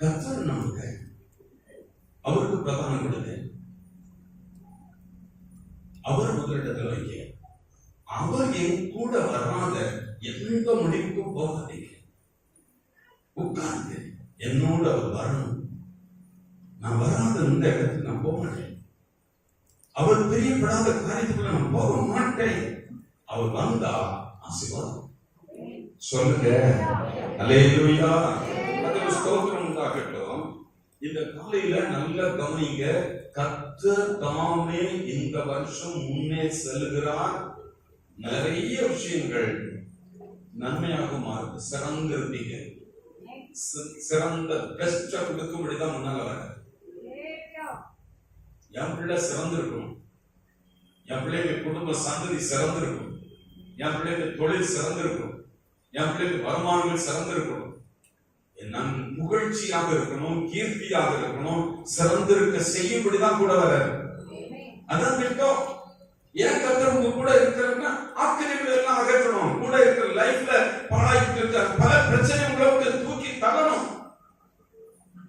கர்த்தரை நம்புங்க, அவருக்கு பிரதானம் கொடுங்க, அவர் முதலிடத்தில் வைக்க. அவர் என் கூட வராத எந்த முடிவுக்கும் போகாதீங்க. உட்கார்ந்து என்னோட அவர் வரணும். நான் வராத இந்த இடத்துக்கு நான் போக மாட்டேன். அவர் பிரியப்படாத காரியத்துக்குள்ள நான் போக மாட்டேன். அவர் வந்தா ஆசீர்வாதம். சொல்லுங்க, அல்லேலூயா. அதுக்கு ஸ்தோத்திரம் உண்டாகட்டும். இந்த காலையில நல்ல கவனிங்க, கர்த்தர் தாமே இந்த வருஷம் முன்னே செல்கிறார். நிறைய விஷயங்கள் நன்மையாக மாறுது. சிறந்திருப்பீங்க, சிறந்த பெஸ்டா கொடுக்கும்படிதான் முன்னால வர. என் பிள்ளை சிறந்திருக்கணும், என் பிள்ளைங்க குடும்ப சந்ததி சிறந்திருக்கும், என் பிள்ளைங்க தொழில் சிறந்திருக்கும், என் பிள்ளைங்க வருமானங்கள் சிறந்திருக்கணும், நம் புகழ்ச்சியாக இருக்கணும், கீர்த்தியாக இருக்கணும், சிறந்திருக்க செய்யும்படிதான் கூட வர. அதான் திட்டம். ஏன் கர்த்தர் உங்க கூட இருக்கிறன்னா ஆக்கிரமிப்புகள் எல்லாம் அகற்றணும். கூட இருக்கிற லைஃப்ல பாழாயிட்டு இருக்க பல பிரச்சனை உங்களுக்கு தூக்கி தள்ளணும்,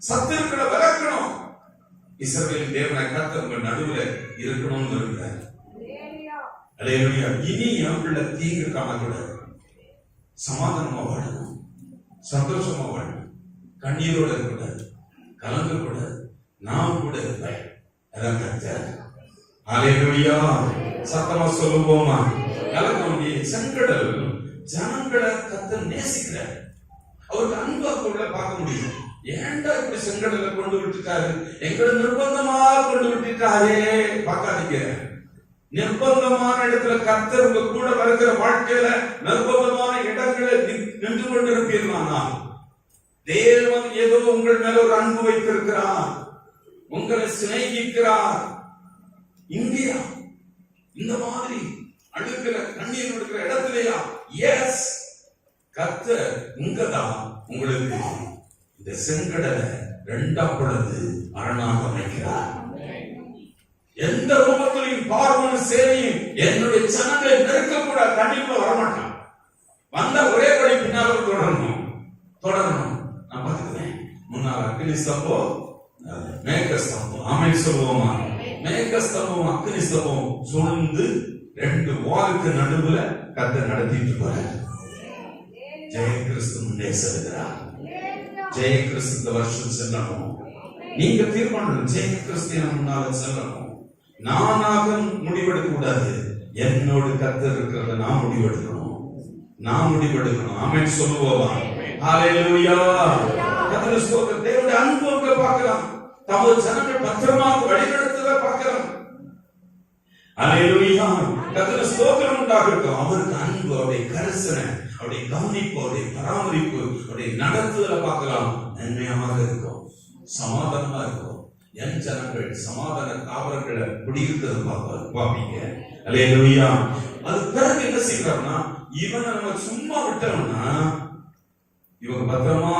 சத்துருக்களை விளக்கணும். இஸ்ரவேலின் தேவனை கர்த்தர் உங்க நடுவுல இருக்கணும்னு இருக்கிறார். அல்லேலூயா. இனி என் பிள்ளை தீங்கு காணக்கூடாது, சமாதானமா வாழணும், சந்தோஷமா வாழணும், கண்ணீரோட இருக்கக்கூடாது, கலங்கக்கூடாது, நான் கூட இருப்பேன். அதான் கர்த்தர். அல்லேலூயா. சத்தமா சொல்லுவோமா? கலக்கி செங்கடல் ஜனங்களை கர்த்தர் நேசிக்கிறார். அவருக்கு அன்பா கூட பார்க்க முடியும். ஏன்டா இப்படி செங்கடலை கொண்டு விட்டுட்டாரு, எங்களை நிர்பந்தமா கொண்டு விட்டுட்டாரே பார்க்காதீங்க. நிர்பந்தமான இடத்துல கர்த்தர் உங்க கூட வருகிற வாழ்க்கையில நிர்பந்தமான இடங்களை நின்று கொண்டிருப்பீர்கள். தேவன் ஏதோ உங்கள் மேல ஒரு அன்பு வைத்திருக்கிறார், உங்களை சிநேகிக்கிறார். இந்தியா இந்த மாதிரி அழுகிற கண்ணீர் விடுகிற இடத்துலயா? எஸ், கர்த்தர் இங்கதான் உங்களுக்கு இந்த செங்கடலை 2ஆம் பொழுது அரணாக அமைக்கிறார். எந்த ரூபத்திலையும் பார்வனும் சேனையும் என்னுடைய ஜனங்களை நெருக்க கூட கண்டிப்பா வரமாட்டான். வந்த ஒரே ஆமென் சொல்லுவோமா? மேகஸ்தம்பம் அக்னி ஸ்தம்பம் சூழ்ந்து 2 வாளுக்கு நடுவுல கர்த்தர் நடத்திட்டு போறார். ஜெய கிறிஸ்து முன்னே செல்கிறார். ஜெய கிறிஸ்து இந்த வருஷம் செல்லணும். நீங்க தீர்மானம், ஜெய கிறிஸ்து முன்னால செல்லணும். நானாக முடிவெடுக்க கூடாது. என்னோடு கர்த்தர் இருக்கிறத நான் முடிவெடுக்கணும். ஆமென் சொல்லுவோமா? ஹalleluya. கர்த்தர் ஸ்தோத்திரம். தேவனுடைய அன்பை பார்க்கலாம். தமது ஜனங்கள் பத்திரமாக வழிநடத்துவதை பார்க்கலாம். ஹalleluya. கர்த்தர் ஸ்தோத்திரம் உண்டாகட்டும். அவருக்கு அன்பு, அவருடைய கரிசனை, அவருடைய கவனிப்பு, அவருடைய பராமரிப்பு, அவருடைய நடத்துதலை பார்க்கலாம். நன்மையாக இருக்கும், சமாதானமா இருக்கும். என் ஜனங்கள் சமாதான தாவரங்களை குடியிருக்கிறது பார்ப்பீங்க. ஹalleluya. அது பிறகு என்ன செய்யறாருன்னா, இவனை நம்ம சும்மா விட்டோம்னா இவங்க பத்திரமா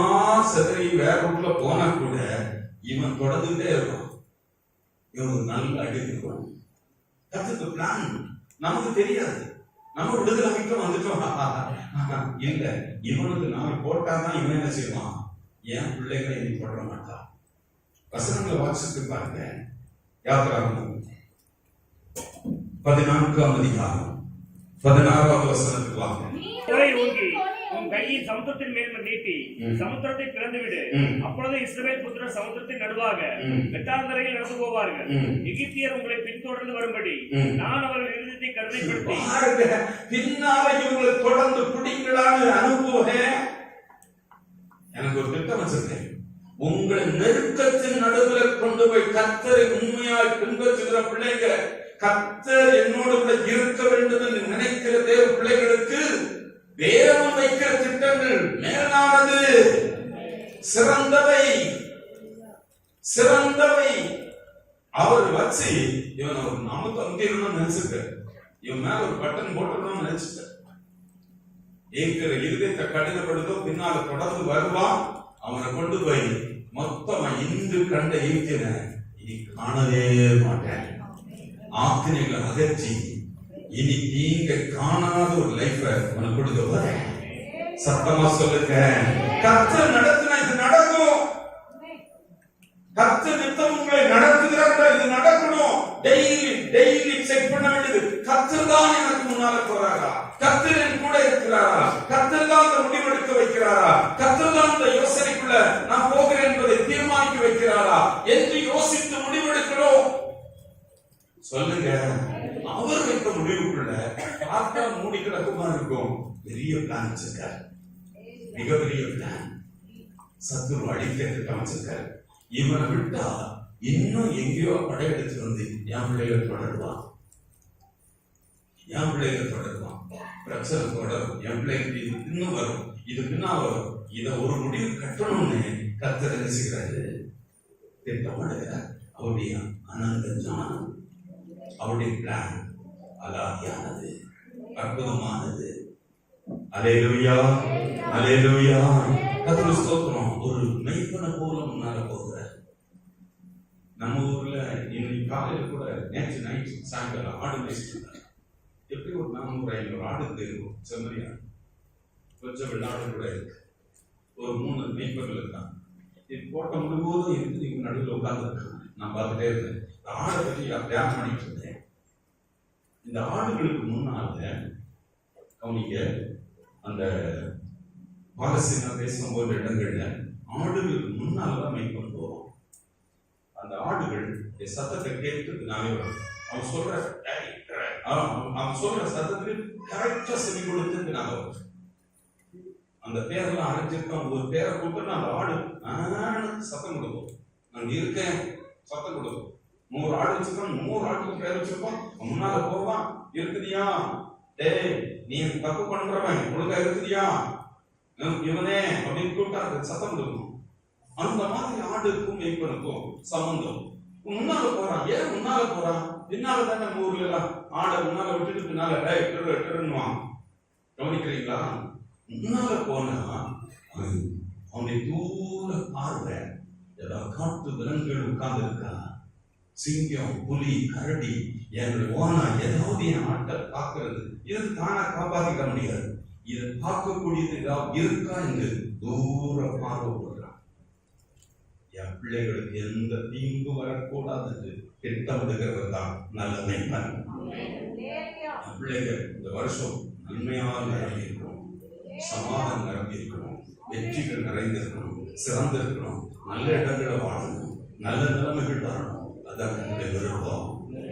செதறி வேற ரூட்ல போனா கூட இவன் தொடர்ந்துட்டே இருப்பான். இவனுக்கு நல்ல அடிக்கணும். கத்துக்கு பிளான் நமக்கு தெரியாது. நம்ம விடுதலைக்கு வந்துட்டோம் இல்ல. இவனுக்கு நாம போட்டாதான் இவன் என்ன செய்வான்? என் பிள்ளைகளை இனி போட மாட்டான். வசனங்களை வாசித்து பாருங்க. யாத்திராகமம் 14ஆம் அதிகாரம் 16ஆவது வசனத்துக்கு வாங்க. உன் கையை சமுத்திரத்தின் மேல் நீட்டி சமுத்திரத்தை பிளந்துவிடு. அப்பொழுது இஸ்ரவேல் புத்திரர் சமுத்திரத்தின் நடுவாக வெட்டாந்தரையில் நடந்து போவார்கள். எகிப்தியர் உங்களை பின்தொடர்ந்து வரும்படி நான் அவர்கள் இருதயத்தை கருணைப்படுத்தி பின்னால இவங்களை தொடர்ந்து பிடிக்கலான்னு அனுப்புவேன். எனக்கு ஒரு திட்டம் வச்சிருக்கேன். உங்களை நெருக்கத்தின் நடுவில் கொண்டு போய் கர்த்தரை உண்மையாய் பின்பற்றுகிற பிள்ளைங்க, கர்த்தர் என்னோடு கூட இருக்க வேண்டும் என்று நினைக்கிற தேவ பிள்ளைகளுக்கு தேவன் வைக்கிற திட்டங்கள் மேலானது, சிறந்தவை. அவர் வச்சு இவன் ஒரு நமக்கு அங்கே இருக்கணும்னு நினைச்சிருக்க. இவன் மேல ஒரு பட்டன் போட்டுக்கணும்னு நினைச்சிட்ட. இருக்கிற இருதயத்தை கடினப்படுத்தோ பின்னால தொடர்ந்து வருவான். அவனை கொண்டு போய் மொத்தமா இன்று கண்ட ஈர்த்தின இனி காணவே மாட்டேன். ஆக்கினைகளை அகற்றி இனி நீங்க காணாத ஒரு லைஃப உனக்கு கொடுக்க போறேன். சத்தமா சொல்லுங்க. கர்த்தர் நடத்தினா இது நடக்கும். கர்த்தர் நித்தம் உங்களை நடத்துகிறார்கள், இது நடக்கணும். டெய்லி செக் பண்ண வேண்டியது, கர்த்தர் தான் எனக்கு முன்னால போறாரா? கர்த்தர் என் கூட இருக்கிறாரா? கர்த்தர் தான் அந்த முடிவெடுக்க வைக்கிறாரா? கர்த்தர் தான் இந்த யோசனைக்குள்ள நான் போகிறேன் என்பதை தீர்மானிக்க வைக்கிறாரா என்று யோசித்து முடிவெடுக்கிறோம். சொல்லுங்க. அவர் வைத்த முடிவுக்குள்ள பார்த்தா மூடி கிடக்குமா இருக்கும். பெரிய பிளான் வச்சிருக்காரு, மிகப்பெரிய பிளான். சத்துரு அடிக்க திட்டம் வச்சிருக்காரு. இவனை விட்டா இன்னும் எங்கேயோ படையெடுத்து வந்து என் பிள்ளைகளை தொடருவான். பிரச்சனை தொடரும். என் பிள்ளைகளுக்கு இது இன்னும் வரும், இது பின்னா வரும். இத ஒரு முடிவு கட்டணும்னு கர்த்தர் என்ன செய்கிறாரு? திட்டமிடுகிறார். அவருடைய அனந்த ஞானம், அவருடைய பிளான் அலாதியானது, அற்புதமானது. அல்லேலூயா, அல்லேலூயா. கர்த்தருக்கு ஸ்தோத்திரம். ஒரு மெய்ப்பனை போல முன்னால போகிறார். நம்ம ஊர்ல இன்னைக்கு காலையில கூட, நேற்று நைட் சாயங்காலம் ஆடு மேய்ச்சிட்டு எப்படி ஒரு 400-500 ஆடு இருக்கும். செம்மறியா கொஞ்சம் வெள்ளாடு கூட இருக்கு. ஒரு 3 மெய்ப்பர்கள் இருக்காங்க. இது போட்ட முழுவதும் இருந்து இவங்க நடுவில் உட்கார்ந்து இருக்காங்க. நான் பார்த்துட்டே இருந்தேன். ஆடை பற்றி தியானம் பண்ணிட்டு இருந்தேன். இந்த ஆடுகளுக்கு முன்னால கவனிக்க, அந்த பாலஸ்தீன தேசம் போன்ற இடங்கள்ல ஆடுகளுக்கு முன்னால்தான் மெய்ப்பன் போறோம். அந்த ஆடுகள் சத்தத்தை கேட்டு நானே வரும். அவன் சொல்ற சத்தத்துக்கு கரெக்டா செவி கொடுத்து நாங்க வரும். அந்த பேரெல்லாம் அரைஞ்சிருக்கோம். ஒரு பேரை கொடுத்து அந்த ஆடு சத்தம் கொடுக்கும். நான் இருக்கேன் சத்தம் கொடுக்கும். 100 ஆடு வச்சிருக்கோம். 100 ஆட்டுக்கு பேர் வச்சிருக்கோம். முன்னால போவான். இருக்குதியா? டேய், நீ தப்பு பண்றவன், ஒழுங்கா இருக்குதியா இவனே அப்படின்னு கூப்பிட்டா சத்தம் கொடுக்கணும். அந்த மாதிரி ஆடுக்கும் மெய்ப்பனுக்கும் சம்பந்தம். முன்னால போறான். ஏன் முன்னால போறான்? பின்னால தானே நம்ம ஊர்ல எல்லாம் ஆடை முன்னால விட்டுட்டு பின்னால டெருன்னுவான். கவனிக்கிறீங்களா? முன்னால போனா அவனுடைய தூர பார்வை ஏதாவது காட்டு விலங்குகள் உட்கார்ந்து இருக்கா, சிங்கம், புலி, கரடி, என்னுடைய ஓனா ஏதாவது என் ஆட்டை பார்க்கிறது, இது தானா காப்பாற்றிக்க முடியாது. இதை பார்க்கக்கூடியது ஏதாவது இருக்கா என்று தூர பார்வை போடுறான். என் பிள்ளைகளுக்கு எந்த தீங்கு வரக்கூடாது திட்டமிடுகிறவர் தான் நல்ல மேம்பன். என் பிள்ளைகள் இந்த வருஷம் நன்மையாக நிரம்பி இருக்கணும், சமாதானம் நிரம்பி இருக்கணும், வெற்றிகள் நிறைந்திருக்கணும், சிறந்திருக்கணும், நல்ல இடங்களை வாழணும், நல்ல நிலைமைகள் வரணும். அதான் என்னுடைய விருப்பம்.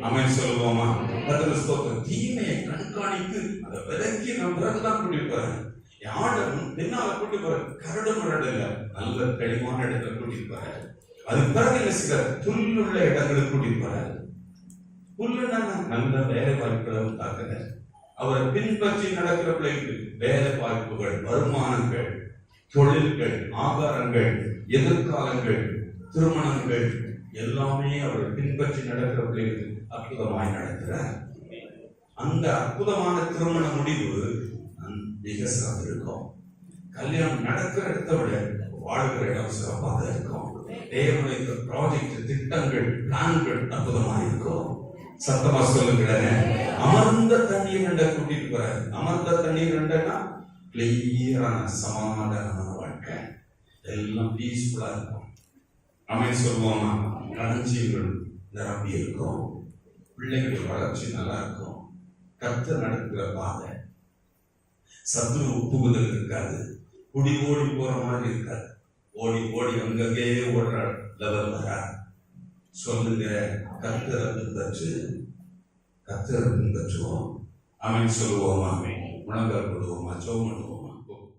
ஆமென் சொல்லுவோமா? கர்த்தருக்கு ஸ்தோத்திரம். தீமையை கண்காணித்து அதை விலக்கி நான் பிறகுதான் கூட்டிட்டு போறேன். யாரும் பின்னால கூட்டி போறேன், கரடு முரடு இல்ல, நல்ல தெளிவான இடத்துல கூட்டிட்டு போறேன். அது பிறகு என்ன செய்ய, புல்லுள்ள இடங்களுக்கு கூட்டிட்டு போறேன். புல்லுன்னா நல்ல வேலை வாய்ப்புகளை உண்டாக்குறேன். அவரை பின்பற்றி நடக்கிற பிள்ளைக்கு வேலை வாய்ப்புகள், வருமானங்கள், தொழில்கள், ஆகாரங்கள், எதிர்காலங்கள், திருமணங்கள் எல்லாமே அவரை பின்பற்றி நடக்கிற பிள்ளைகளுக்கு அற்புதமாய் நடக்கிறார். அந்த அற்புதமான திருமண முடிவு மிக சிறப்பு இருக்கும். கல்யாணம் நடக்கிற இடத்தை விட வாழ்கிற இடம் சிறப்பாக இருக்கும். தேவனுடைய ப்ராஜெக்ட், திட்டங்கள், பிளான்கள் அற்புதமாக இருக்கும். சத்தமா சொல்லுங்களேன். அமர்ந்த தண்ணீர் ரெண்ட கூட்டிட்டு போற, அமர்ந்த தண்ணீர் ரெண்டனா கிளியரான சமாதானமான வாழ்க்கை, எல்லாம் பீஸ்ஃபுல்லா இருக்கும். ஆமென் சொல்லுவோமா? களஞ்சியங்கள் நிரம்பி இருக்கும், பிள்ளைகளுடைய வளர்ச்சி நல்லா இருக்கும், கர்த்தர் நடக்கிற பாதை, சத்துரு உப்புகுதல் இருக்காது, குடி ஓடி போற மாதிரி இருக்காது, ஓடி ஓடி அங்கங்கே ஓடுற லெவல் வராது. சொல்லுங்க, கர்த்தரை பின்பற்று, கர்த்தரை பின்பற்றுவோம். ஆமென் சொல்லுவோமா? முழங்கால் போடுவோமா? ஜெபம் பண்ணுவோம்.